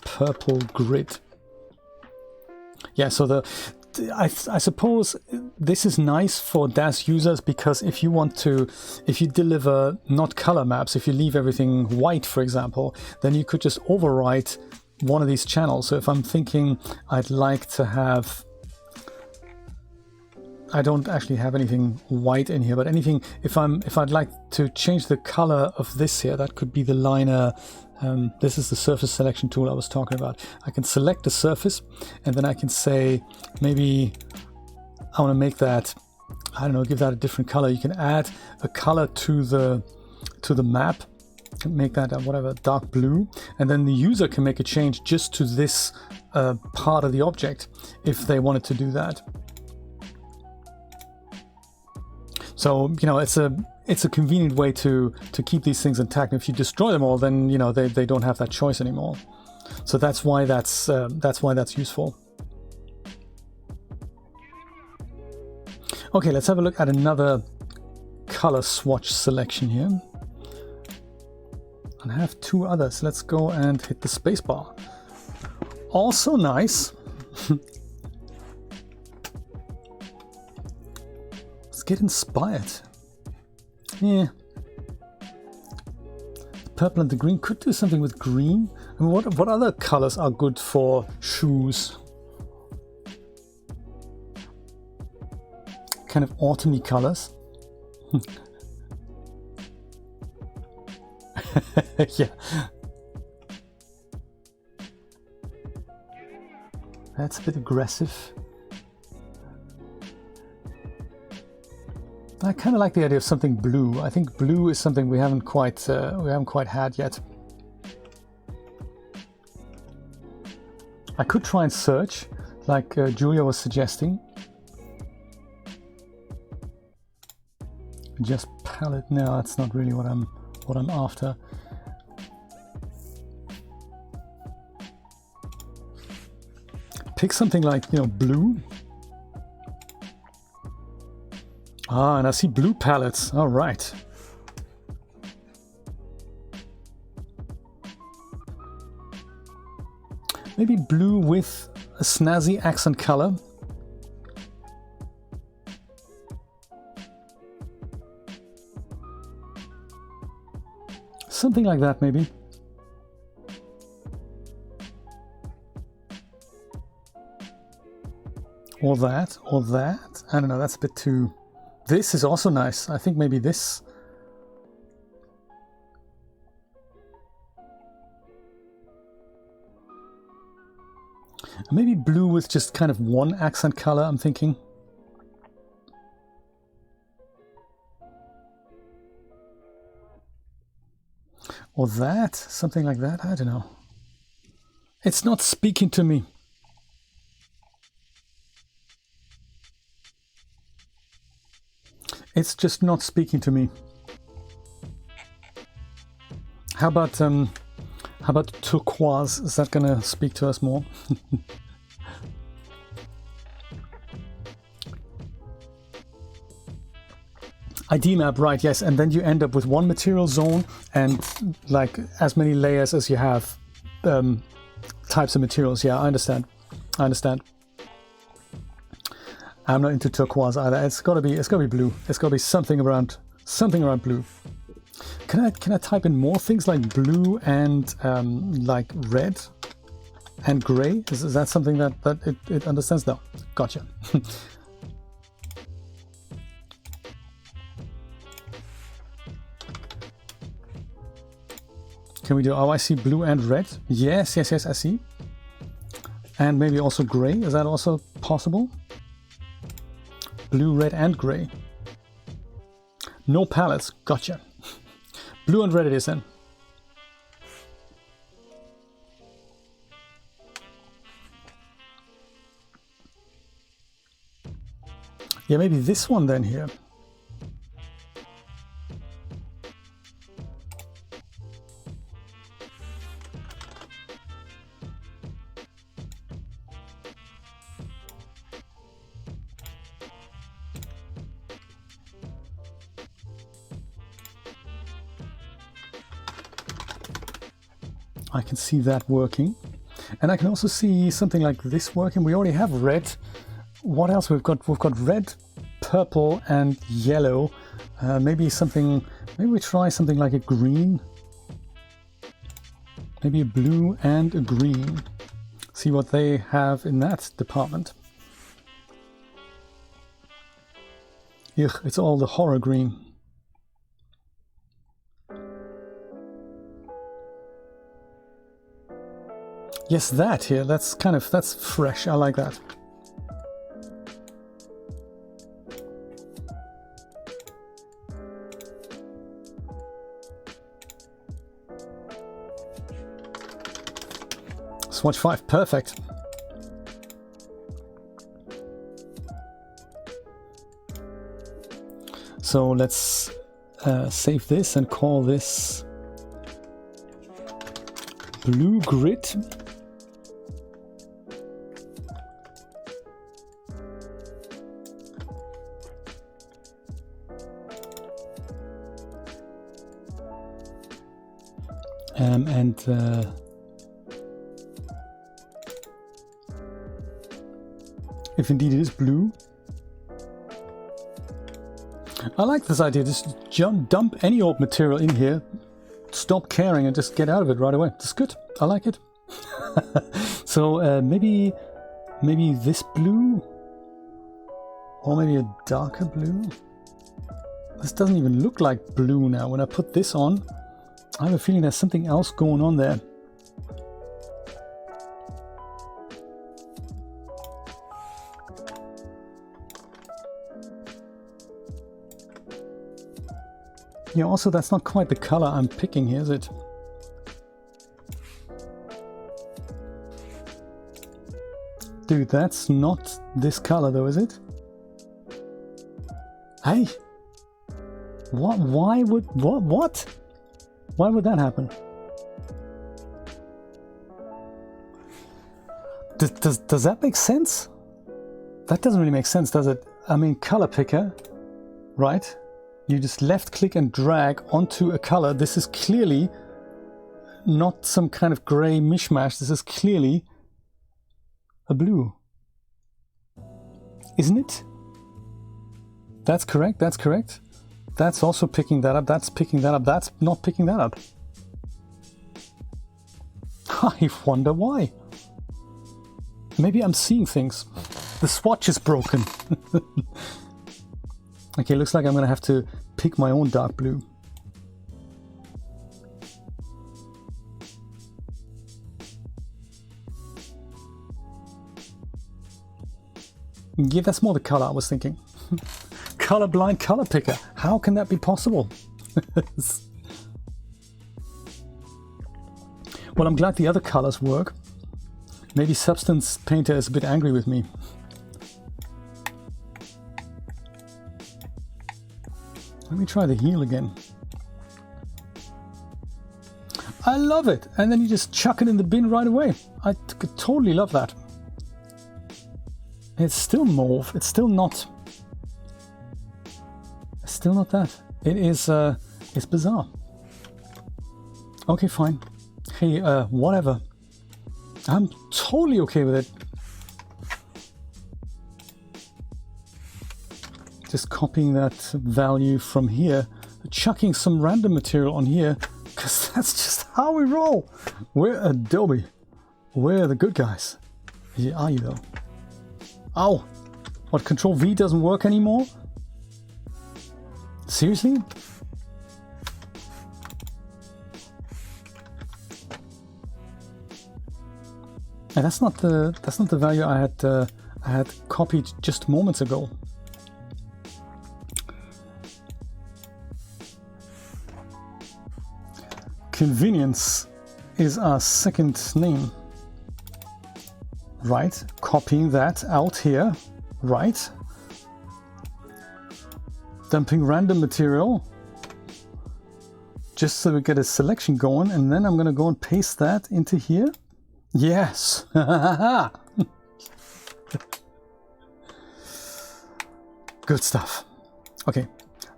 Purple grid. Yeah, so I suppose this is nice for DAZ users, because if you deliver not color maps, if you leave everything white, for example, then you could just overwrite one of these channels. So if I'm thinking I'd like to have, I don't actually have anything white in here, but anything, if I'd like to change the color of this here, that could be the liner. This is the surface selection tool I was talking about. I can select the surface, and then I can say, maybe I want to make that, I don't know, give that a different color. You can add a color to the map, make that whatever, dark blue, and then the user can make a change just to this part of the object if they wanted to do that. So, you know, it's a convenient way to keep these things intact. If you destroy them all, then, you know, they don't have that choice anymore. So that's why that's useful. Okay, let's have a look at another color swatch selection here. And I have two others. Let's go and hit the spacebar. Also nice. Let's get inspired. Yeah. The purple and the green could do something with green. I mean, what other colors are good for shoes? Kind of autumny colors. Yeah. That's a bit aggressive. I kind of like the idea of something blue. I think blue is something we haven't quite had yet. I could try and search, like Julia was suggesting. Just palette. No, that's not really what I'm after. Pick something like, you know, blue. Ah, and I see blue palettes. All right. Maybe blue with a snazzy accent color. Something like that, maybe. Or that, or that. I don't know, that's a bit too... This is also nice. I think maybe this. Maybe blue with just kind of one accent color, I'm thinking. Or that, something like that, I don't know. It's not speaking to me. It's just not speaking to me. How about turquoise? Is that gonna speak to us more? ID map, right, yes, and then you end up with one material zone and like as many layers as you have types of materials. Yeah, I understand. I'm not into turquoise either. It's gotta be blue. It's gotta be something around blue. Can I type in more things like blue and like red and gray? Is that something that it understands? No, gotcha. Can we do, oh, I see blue and red. Yes, I see. And maybe also gray, is that also possible? Blue, red and gray. No palettes, gotcha. Blue and red it is then. Yeah, maybe this one then here. I can see that working. And I can also see something like this working. We already have red. What else we've got? We've got red, purple and yellow. Maybe we try something like a green. Maybe a blue and a green. See what they have in that department. Ugh, it's all the horror green. Yes, that here, that's fresh, I like that. Swatch 5, perfect. So let's save this and call this Blue Grit. If indeed it is blue. I like this idea, just dump any old material in here, stop caring and just get out of it right away. That's good, I like it. So maybe this blue, or maybe a darker blue. This doesn't even look like blue now. When I put this on, I have a feeling there's something else going on there. Yeah, also that's not quite the color I'm picking here, is it? Dude, that's not this color though, is it? Hey! What? Why would... What? Why would that happen? Does that make sense? That doesn't really make sense, does it? I mean, color picker, right? You just left click and drag onto a color. This is clearly not some kind of gray mishmash. This is clearly a blue. Isn't it? That's correct, that's correct. That's also picking that up, that's picking that up, that's not picking that up. I wonder why. Maybe I'm seeing things. The swatch is broken. Okay, looks like I'm gonna have to pick my own dark blue. Yeah, that's more the color I was thinking. Colorblind color picker. How can that be possible? Well, I'm glad the other colors work. Maybe Substance Painter is a bit angry with me. Let me try the heel again. I love it! And then you just chuck it in the bin right away. I could totally love that. It's still mauve. It's still not still not that. It is, it's bizarre. Okay, fine. Hey, whatever. I'm totally okay with it. Just copying that value from here, chucking some random material on here, because that's just how we roll. We're Adobe. We're the good guys. Yeah, are you though? Ow! What, Control V doesn't work anymore? Seriously? And that's not the value I had copied just moments ago. Convenience is our second name. Right, copying that out here. Right. Dumping random material. Just so we get a selection going, and then I'm gonna go and paste that into here. Yes! Good stuff. Okay,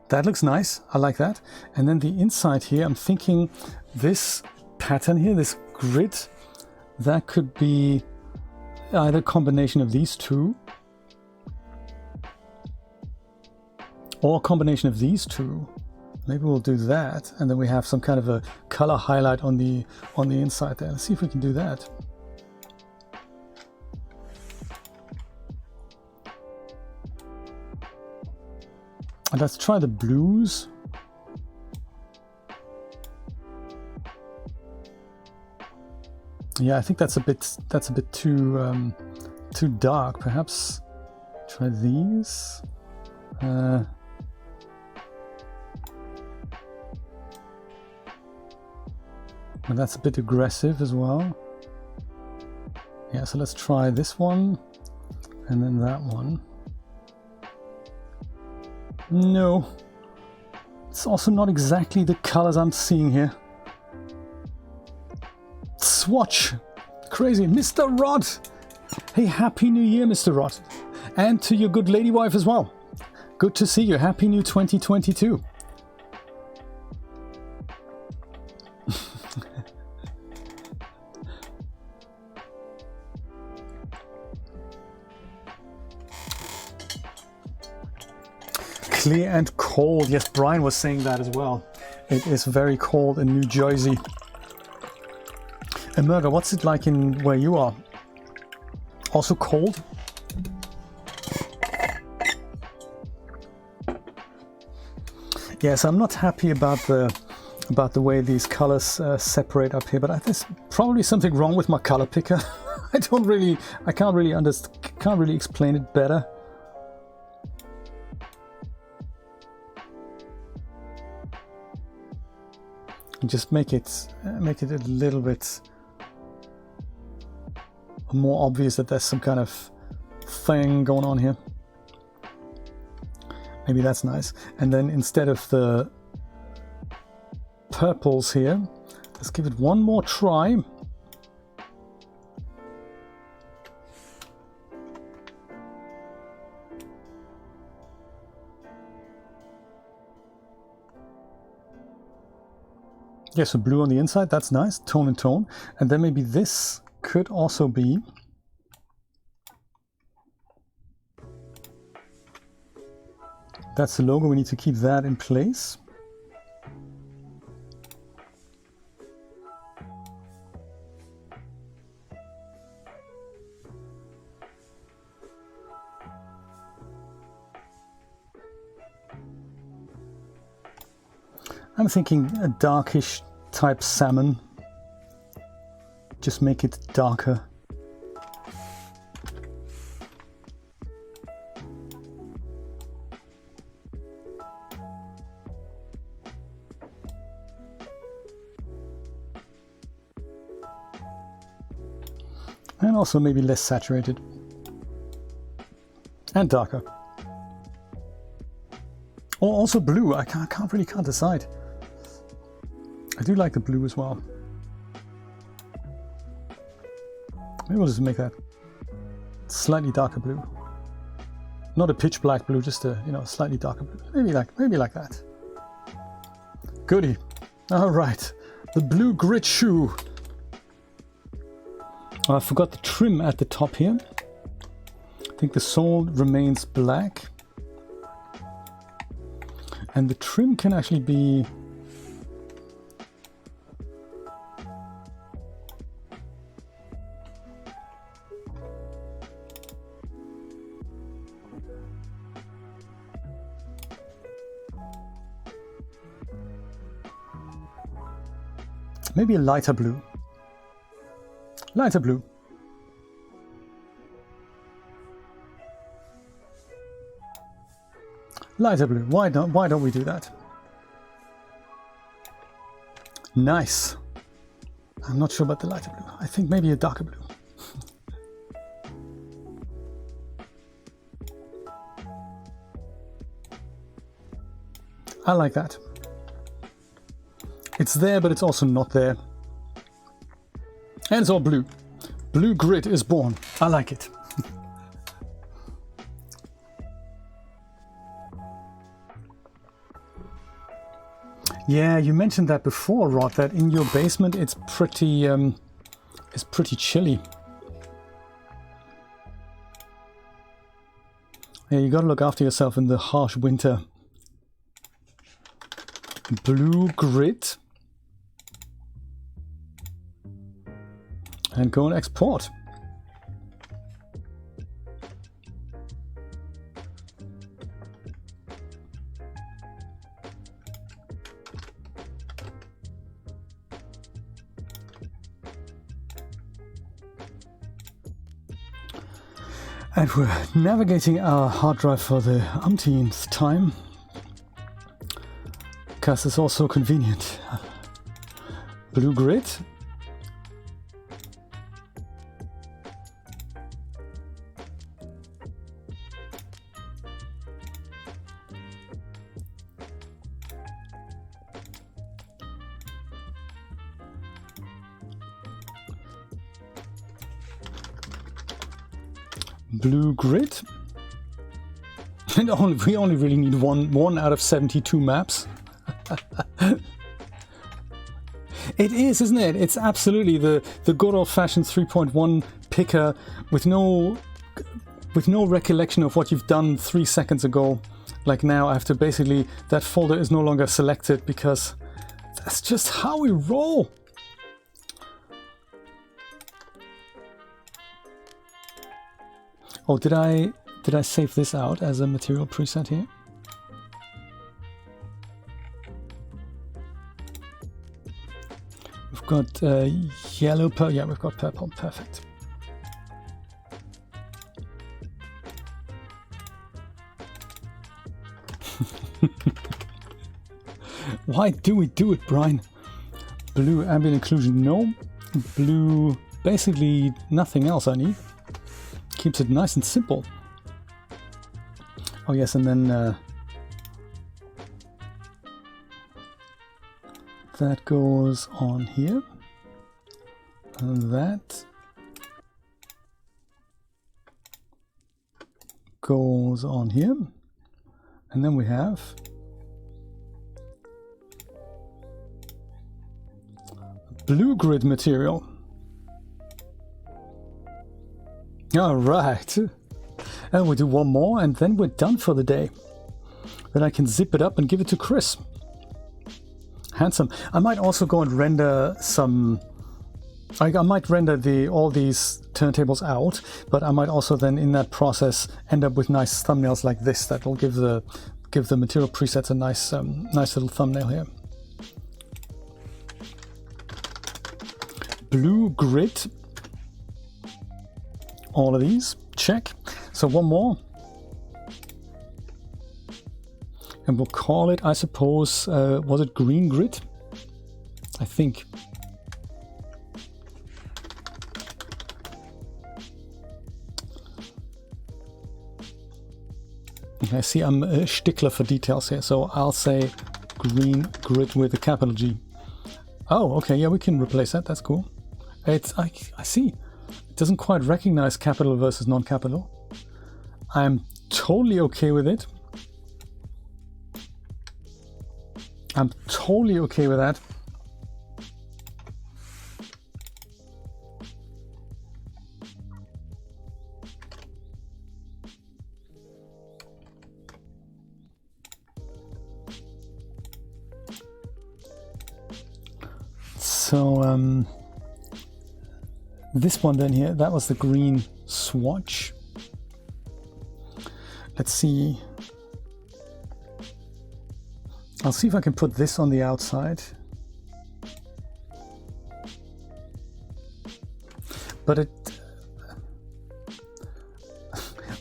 that looks nice. I like that. And then the inside here, I'm thinking this pattern here, this grid, that could be either a combination of these two or a combination of these two. Maybe we'll do that, and then we have some kind of a color highlight on the inside there. Let's see if we can do that. And let's try the blues. Yeah, I think that's a bit too dark. Perhaps try these. And that's a bit aggressive as well. Yeah, so let's try this one and then that one. No, it's also not exactly the colors I'm seeing here. Swatch, crazy. Mr. Rod, hey, happy new year, Mr. Rod, and to your good lady wife as well. Good to see you. Happy new 2022. Clear and cold. Yes, Brian was saying that as well. It is very cold in New Jersey. Emerga, what's it like in where you are? Also cold? Yes, I'm not happy about the way these colors separate up here, but there's probably something wrong with my color picker. I can't really explain it better. Just make it a little bit more obvious that there's some kind of thing going on here. Maybe that's nice. And then instead of the purples here, let's give it one more try. Yeah, so blue on the inside, that's nice, tone and tone. And then maybe this could also be that's the logo, we need to keep that in place. I'm thinking a darkish type salmon. Just make it darker. And also maybe less saturated. And darker. Or also blue, I can't decide. I do like the blue as well. Maybe we'll just make that slightly darker blue. Not a pitch black blue, just a, you know, slightly darker blue. Maybe like that. Goody. All right, the blue grit shoe. Oh, I forgot the trim at the top here. I think the sole remains black. And the trim can actually be... maybe a lighter blue. Lighter blue. Lighter blue. Why don't we do that? Nice. I'm not sure about the lighter blue. I think maybe a darker blue. I like that. It's there, but it's also not there. And it's all blue. Blue grit is born. I like it. Yeah, you mentioned that before, Rod, that in your basement it's pretty chilly. Yeah, you gotta look after yourself in the harsh winter. Blue grit. And go and export. And we're navigating our hard drive for the umpteenth time, because it's also convenient. Blue grit. Blue grit. And we only really need one out of 72 maps. It is, isn't it? It's absolutely the good old-fashioned 3.1 picker with no recollection of what you've done 3 seconds ago. Like now I have to basically, that folder is no longer selected because that's just how we roll. Oh, did I save this out as a material preset here? We've got yellow, yeah, we've got purple, perfect. Why do we do it, Brian? Blue ambient occlusion, no. Blue, basically nothing else I need. Keeps it nice and simple. Oh yes, and then that goes on here, and that goes on here, and then we have blue grid material. All right, and we do one more and then we're done for the day. Then I can zip it up and give it to Chris. Handsome. I might also go and render some, I might render all these turntables out, but I might also then in that process end up with nice thumbnails like this that will give the material presets a nice nice little thumbnail here. Blue grit. All of these, check. So one more. And we'll call it, I suppose, was it green grit? I think. I see I'm a stickler for details here, so I'll say green grit with a capital G. Oh, okay, yeah, we can replace that, that's cool. I see. It doesn't quite recognize capital versus non-capital. I'm totally okay with it. I'm totally okay with that. So this one then here, that was the green swatch. Let's see. I'll see if I can put this on the outside. But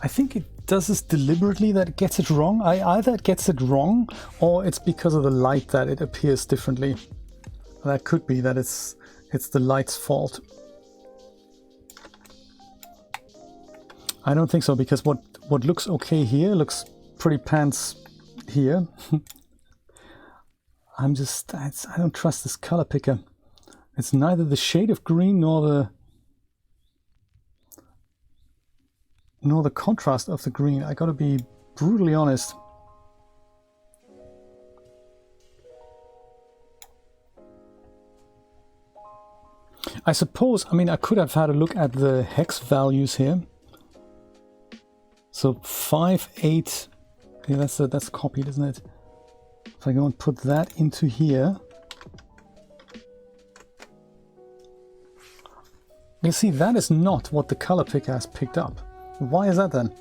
I think it does this deliberately, that it gets it wrong. Either it gets it wrong or it's because of the light that it appears differently. That could be that it's the light's fault. I don't think so, because what looks okay here looks pretty pants here. I don't trust this color picker. It's neither the shade of green nor the contrast of the green. I gotta be brutally honest. I suppose, I mean, I could have had a look at the hex values here. So 5, 8, yeah, that's copied, isn't it? If I go and put that into here, you see that is not what the color picker has picked up. Why is that then?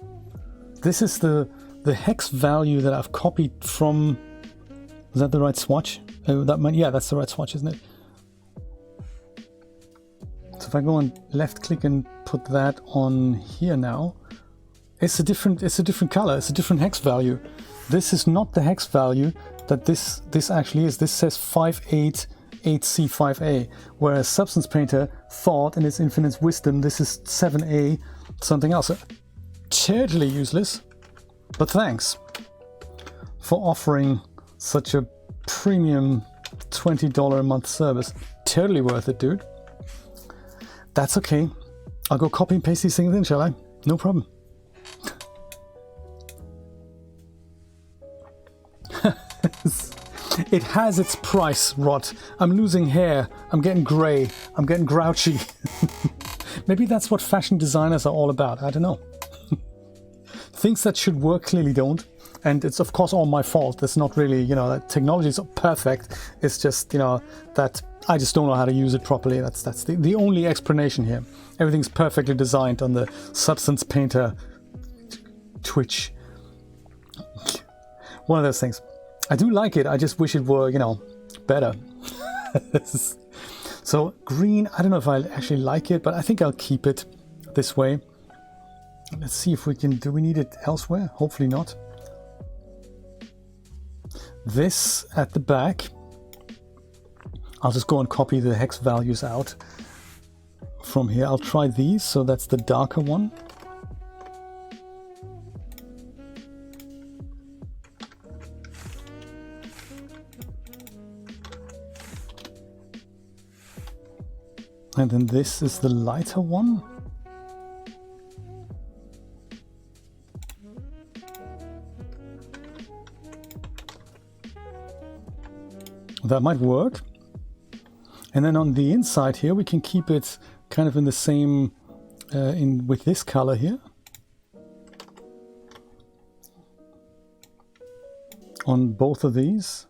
This is the hex value that I've copied from. Is that the right swatch? Yeah, that's the right swatch, isn't it? So if I go and left click and put that on here now, it's a different color, it's a different hex value. This is not the hex value that this actually is. This says 588C5A, whereas Substance Painter thought in its infinite wisdom this is 7A something else. Totally useless, but thanks for offering such a premium $20 a month service. Totally worth it, dude. That's okay. I'll go copy and paste these things in, shall I? No problem. It has its price, Rod. I'm losing hair. I'm getting grey. I'm getting grouchy. Maybe that's what fashion designers are all about. I don't know. Things that should work clearly don't. And it's of course all my fault. It's not really, that technology is perfect. It's just, that I just don't know how to use it properly. That's the only explanation here. Everything's perfectly designed on the Substance Painter Twitch. One of those things. I do like it. I just wish it were, better. So green, I don't know if I actually like it, but I think I'll keep it this way. Let's see if we can, do we need it elsewhere? Hopefully not. This at the back, I'll just go and copy the hex values out from here. I'll try these, so that's the darker one. And then this is the lighter one. That might work. And then on the inside here, we can keep it kind of in the same, with this color here. On both of these.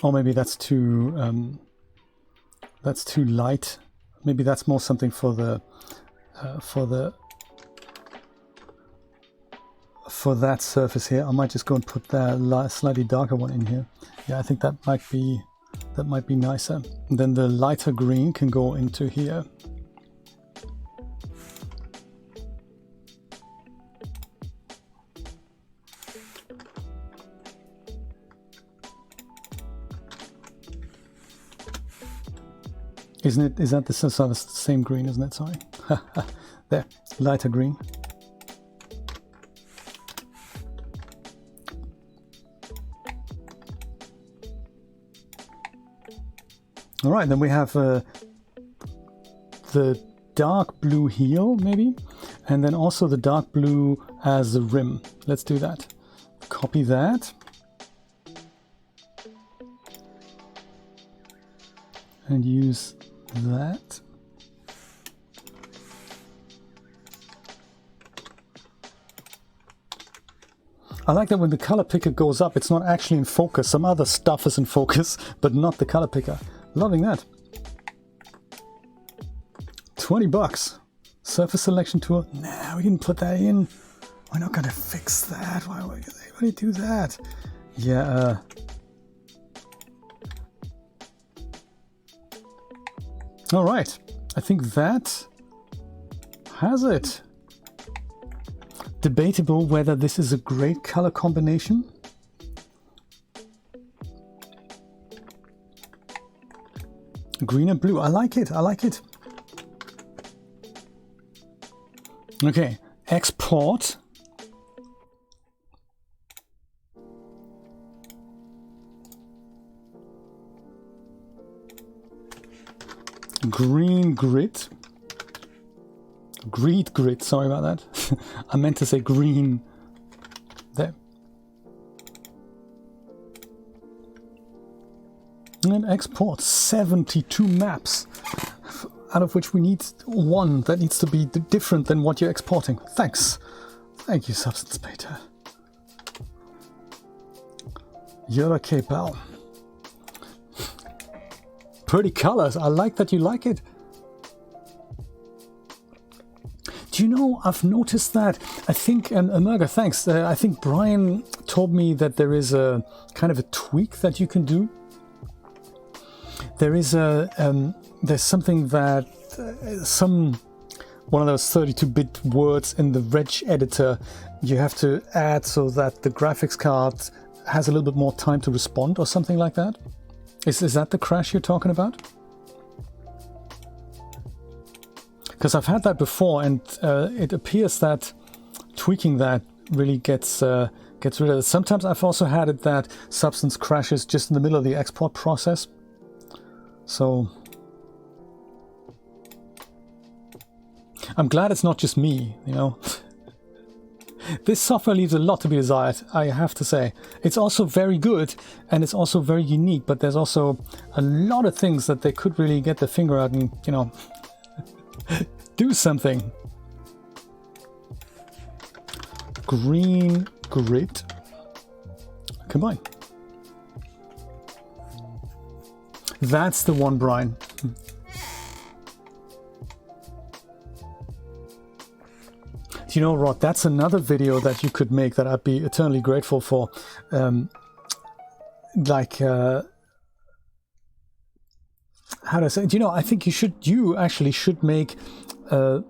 Or maybe that's too light. Maybe that's more something for that surface here. I might just go and put that slightly darker one in here. Yeah, I think that might be nicer. And then the lighter green can go into here. Isn't it? Is that the same green, isn't it? Sorry. There, lighter green. All right, then we have the dark blue heel, maybe, and then also the dark blue as the rim. Let's do that. Copy that. And use that. I like that when the color picker goes up, it's not actually in focus. Some other stuff is in focus, but not the color picker. Loving that. 20 bucks. Surface selection tool. Nah, we didn't put that in. We're not gonna fix that. Why would anybody do that? Yeah. All right. I think that has it. Debatable whether this is a great color combination. Green and blue. I like it. I like it. Okay. Export. Green grid. Grid, sorry about that. I meant to say green. There. And export 72 maps, out of which we need one that needs to be different than what you're exporting. Thanks. Thank you, Substance Beta. You're okay, pal. Pretty colors. I like that you like it. Do you know, I've noticed that, I think, Amerga, thanks, I think Brian told me that there is a kind of a tweak that you can do. There is there's something that, one of those 32-bit words in the reg editor you have to add so that the graphics card has a little bit more time to respond or something like that. Is that the crash you're talking about? Because I've had that before, and it appears that tweaking that really gets rid of it. Sometimes I've also had it that Substance crashes just in the middle of the export process. So I'm glad it's not just me, you know. This software leaves a lot to be desired, I have to say. It's also very good, and it's also very unique, but there's also a lot of things that they could really get their finger out and, you know, do something. Green grid. Combine. That's the one, Brian. Do you know, Rod, that's another video that you could make that I'd be eternally grateful for. How do I say? Do you know, I think you actually should make a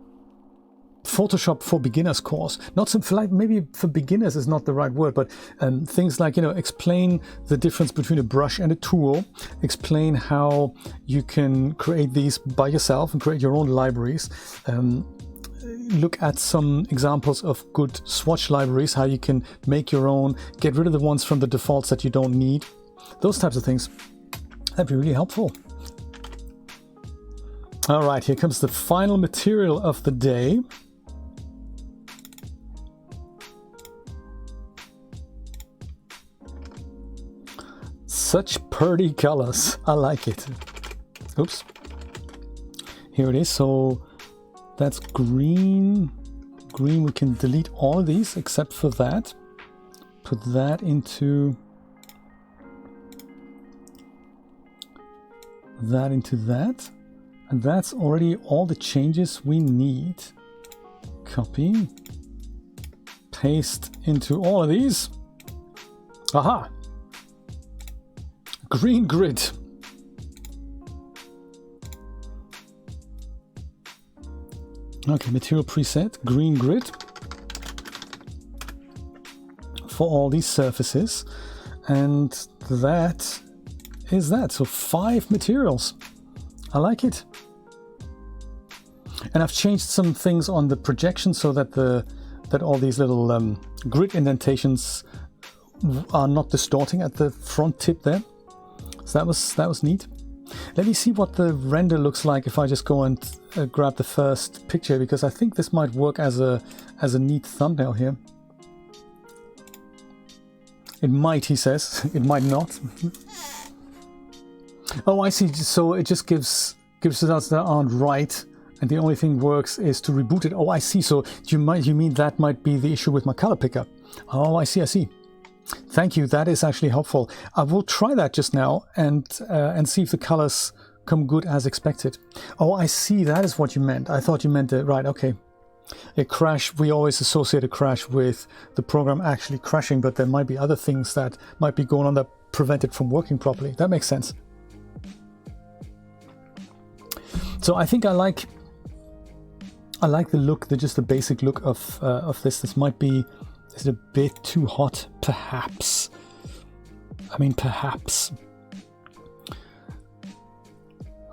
Photoshop for beginners course. Not some, like, maybe for beginners is not the right word, but things like, you know, explain the difference between a brush and a tool, explain how you can create these by yourself and create your own libraries. Look at some examples of good swatch libraries, how you can make your own, get rid of the ones from the defaults that you don't need. Those types of things. That'd be really helpful. All right, here comes the final material of the day. Such pretty colors. I like it. Oops. Here it is. So that's green. Green, we can delete all of these except for that. Put that into that. And that's already all the changes we need. Copy. Paste into all of these. Aha! Green grid. Okay, material preset, green grid. For all these surfaces. And that is that. So 5 materials. I like it. And I've changed some things on the projection so that that all these little grid indentations are not distorting at the front tip there. So that was neat. Let me see what the render looks like if I just go and grab the first picture, because I think this might work as a neat thumbnail here. It might, he says. It might not. Oh, I see. So it just gives results that aren't right, and the only thing works is to reboot it. Oh, I see. So you mean that might be the issue with my color picker? Oh, I see. I see. Thank you. That is actually helpful. I will try that just now and see if the colors come good as expected. Oh, I see. That is what you meant. I thought you meant it. Right. Okay. A crash. We always associate a crash with the program actually crashing, but there might be other things that might be going on that prevent it from working properly. That makes sense. So I think I like the look, just the basic look of this. This might be. Is it a bit too hot? Perhaps. I mean, perhaps.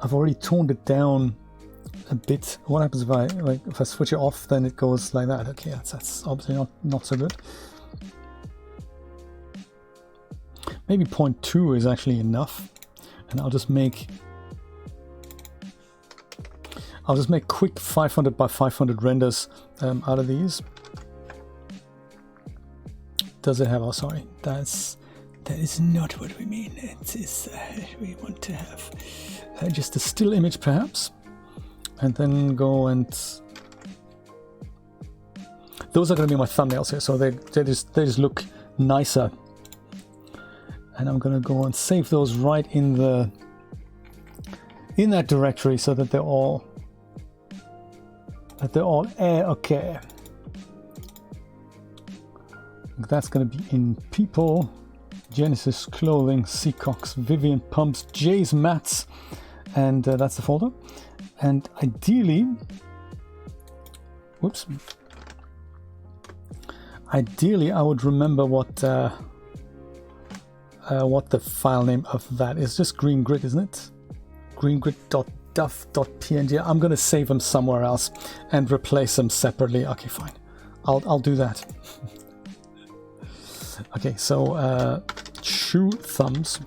I've already toned it down a bit. What happens if I switch it off? Then it goes like that. Okay, that's obviously not so good. Maybe 0.2 is actually enough, and I'll just make quick 500 by 500 renders out of these. Does it have? Oh, sorry. That is not what we mean. It is we want to have just a still image, perhaps, and then go and those are going to be my thumbnails here. So they just look nicer, and I'm going to go and save those right in that directory so that they're all okay. That's going to be in people, Genesis Clothing, C Cox, Vivian Pumps, Jay's Mats, and that's the folder. And ideally, I would remember what the file name of that is. Just green grid, isn't it? greengrid.duff.png. I'm going to save them somewhere else and replace them separately. Okay, fine. I'll do that. Okay, so shoe thumbs.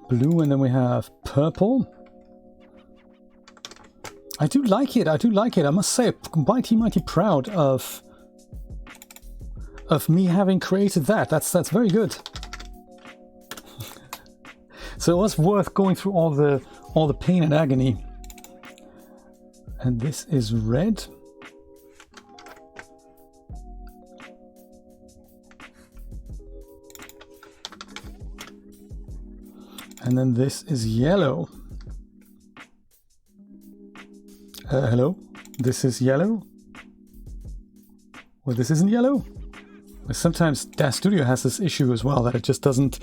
Blue, and then we have purple. I do like it. I must say, I'm mighty proud of me having created that. That's very good. So it was worth going through all the pain and agony. And this is red. And then this is yellow. Hello? This is yellow? Well, this isn't yellow? Sometimes DAZ Studio has this issue as well, that it just doesn't...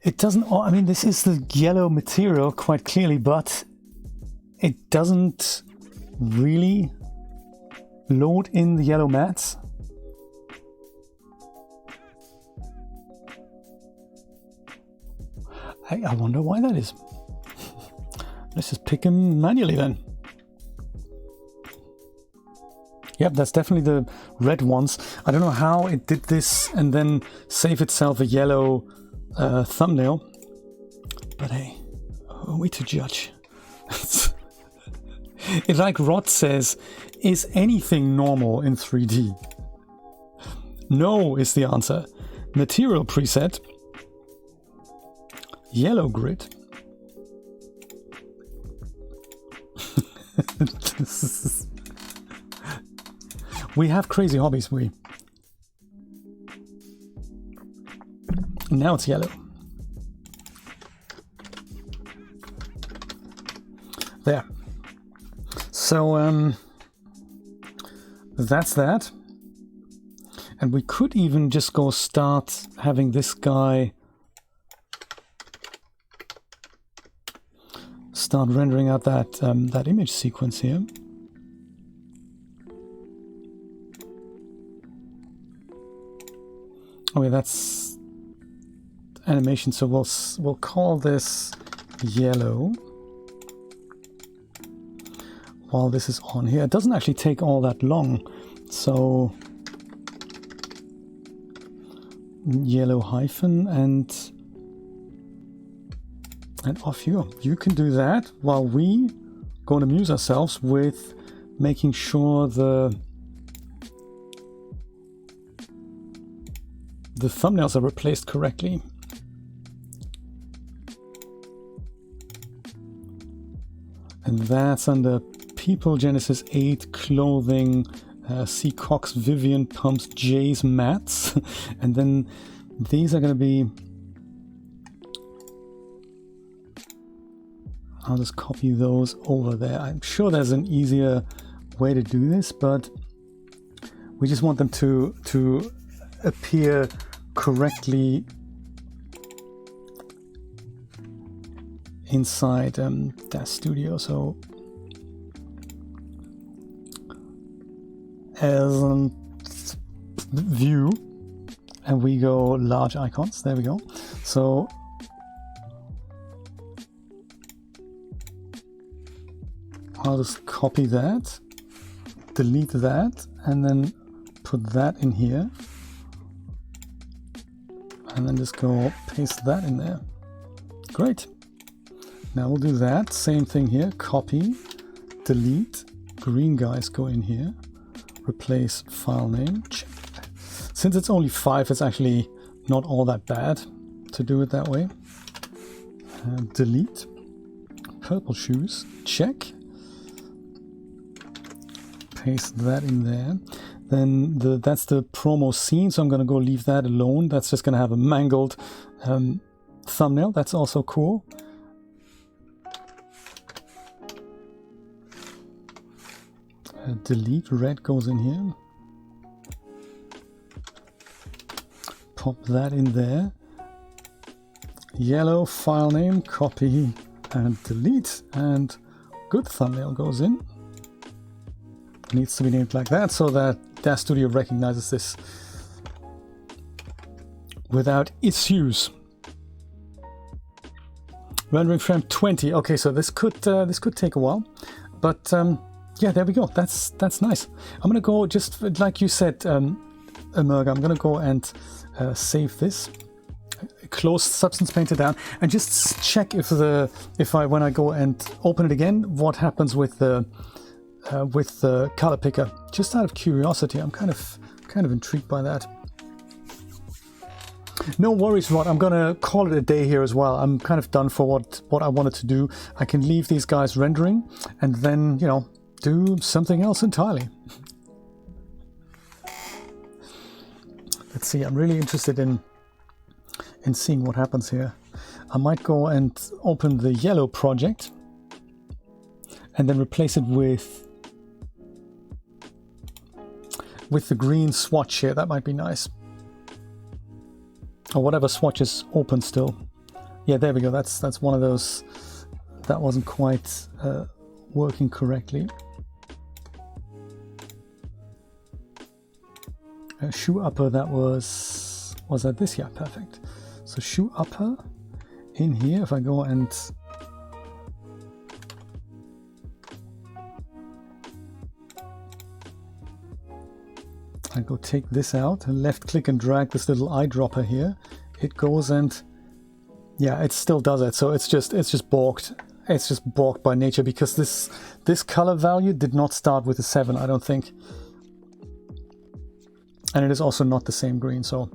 I mean, this is the yellow material quite clearly, but it doesn't really load in the yellow mats. I wonder why that is. Let's just pick them manually then. Yep, that's definitely the red ones. I don't know how it did this and then save itself a yellow thumbnail. But hey, who are we to judge? It's like Rod says, is anything normal in 3D? No is the answer. Material preset. Yellow grid. We have crazy hobbies, Now it's yellow. There. So that's that. And we could even just go start having this guy start rendering out that image sequence here. Okay, that's animation, so we'll call this yellow while this is on here. It doesn't actually take all that long, so yellow hyphen and off you go. You can do that while we go and amuse ourselves with making sure the thumbnails are replaced correctly. And that's under People, Genesis 8, Clothing, C. Cox, Vivian Pumps, J's Mats. And then these are going to be... I'll just copy those over there. I'm sure there's an easier way to do this, but we just want them to appear correctly inside DAZ Studio. So as view, and we go large icons. There we go. So I'll just copy that, delete that, and then put that in here. And then just go paste that in there. Great. Now we'll do that. Same thing here. Copy, delete, green guys go in here. Replace file name. Check. Since it's only 5, it's actually not all that bad to do it that way. Delete. Purple shoes. Check. Paste that in there. Then that's the promo scene, so I'm going to go leave that alone. That's just going to have a mangled thumbnail. That's also cool. Delete, red goes in here. Pop that in there. Yellow, file name, copy and delete. And good, thumbnail goes in. Needs to be named like that so that DAZ Studio recognizes this without issues. Rendering frame 20. Okay, so this could take a while, but yeah, there we go. That's nice. I'm gonna go, just like you said, Emerga, I'm gonna go and save this, close Substance Painter down, and just check when I go and open it again, what happens with the color picker. Just out of curiosity, I'm kind of intrigued by that. No worries, Rod. I'm gonna call it a day here as well. I'm kind of done for what I wanted to do. I can leave these guys rendering and then, you know, do something else entirely. Let's see. I'm really interested in seeing what happens here. I might go and open the yellow project and then replace it with the green swatch here. That might be nice. Or whatever swatch is open still. Yeah, there we go. That's one of those that wasn't quite working correctly. Shoe upper, that was that this? Yeah, perfect. So shoe upper in here. If I go and I go take this out and left click and drag this little eyedropper here. It goes and yeah, it still does it. So it's just balked. It's just balked by nature because this color value did not start with a 7, I don't think. And it is also not the same green. So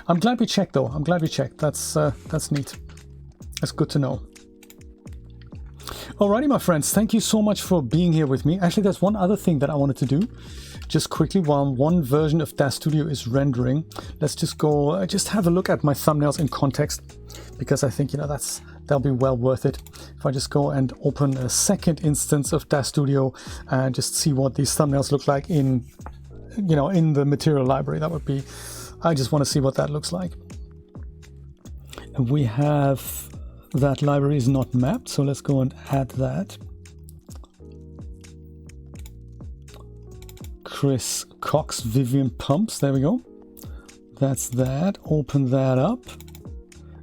I'm glad we checked though. I'm glad we checked. That's neat. That's good to know. Alrighty, my friends, thank you so much for being here with me. Actually, there's one other thing that I wanted to do. Just quickly, while one version of DAZ Studio is rendering, let's just go, just have a look at my thumbnails in context, because I think, you know, that'll be well worth it. If I just go and open a second instance of DAZ Studio and just see what these thumbnails look like in, you know, in the material library, that would be, I just want to see what that looks like. And we have that library is not mapped, so let's go and add that. Chris Cox, Vivian Pumps, there we go. That's that. Open that up.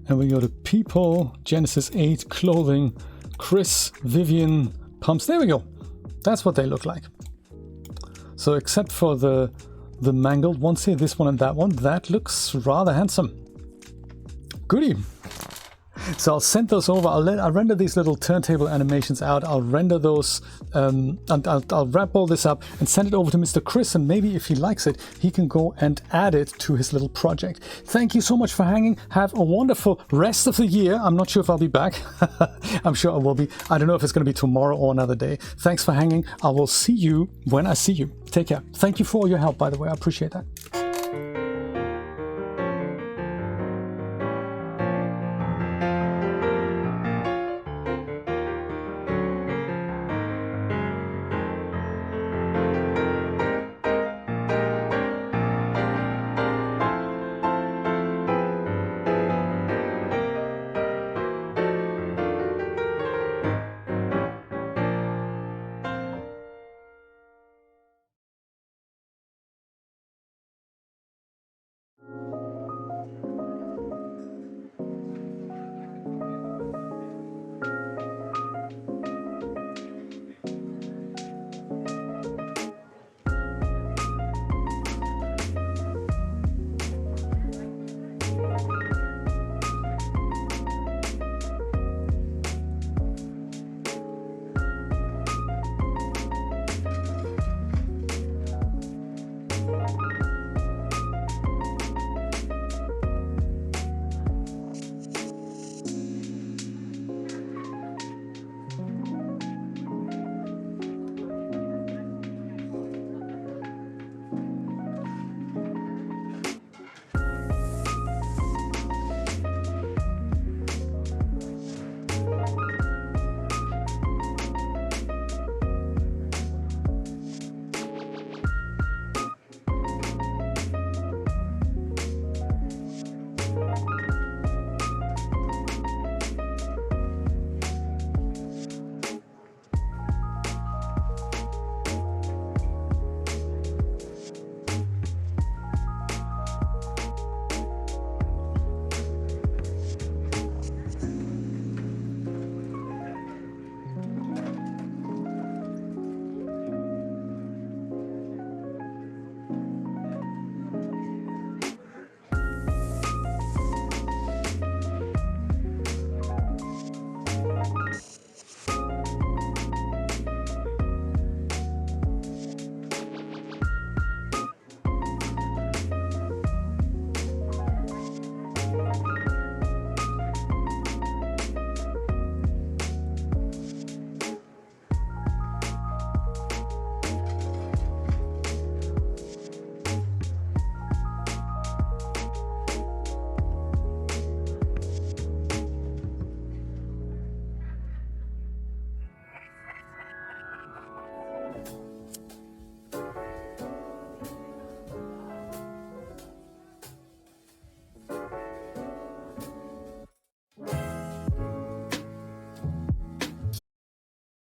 And we go to People, Genesis 8, Clothing, Chris, Vivian Pumps. There we go. That's what they look like. So except for the mangled ones here, this one and that one, that looks rather handsome. Goodie. So I'll send those over. I'll render these little turntable animations out. I'll render those, and I'll wrap all this up and send it over to Mr. Chris, and maybe if he likes it, he can go and add it to his little project. Thank you so much for hanging. Have a wonderful rest of the year. I'm not sure if I'll be back. I'm sure I will be. I don't know if it's going to be tomorrow or another day. Thanks for hanging. I will see you when I see you. Take care. Thank you for all your help, by the way. I appreciate that.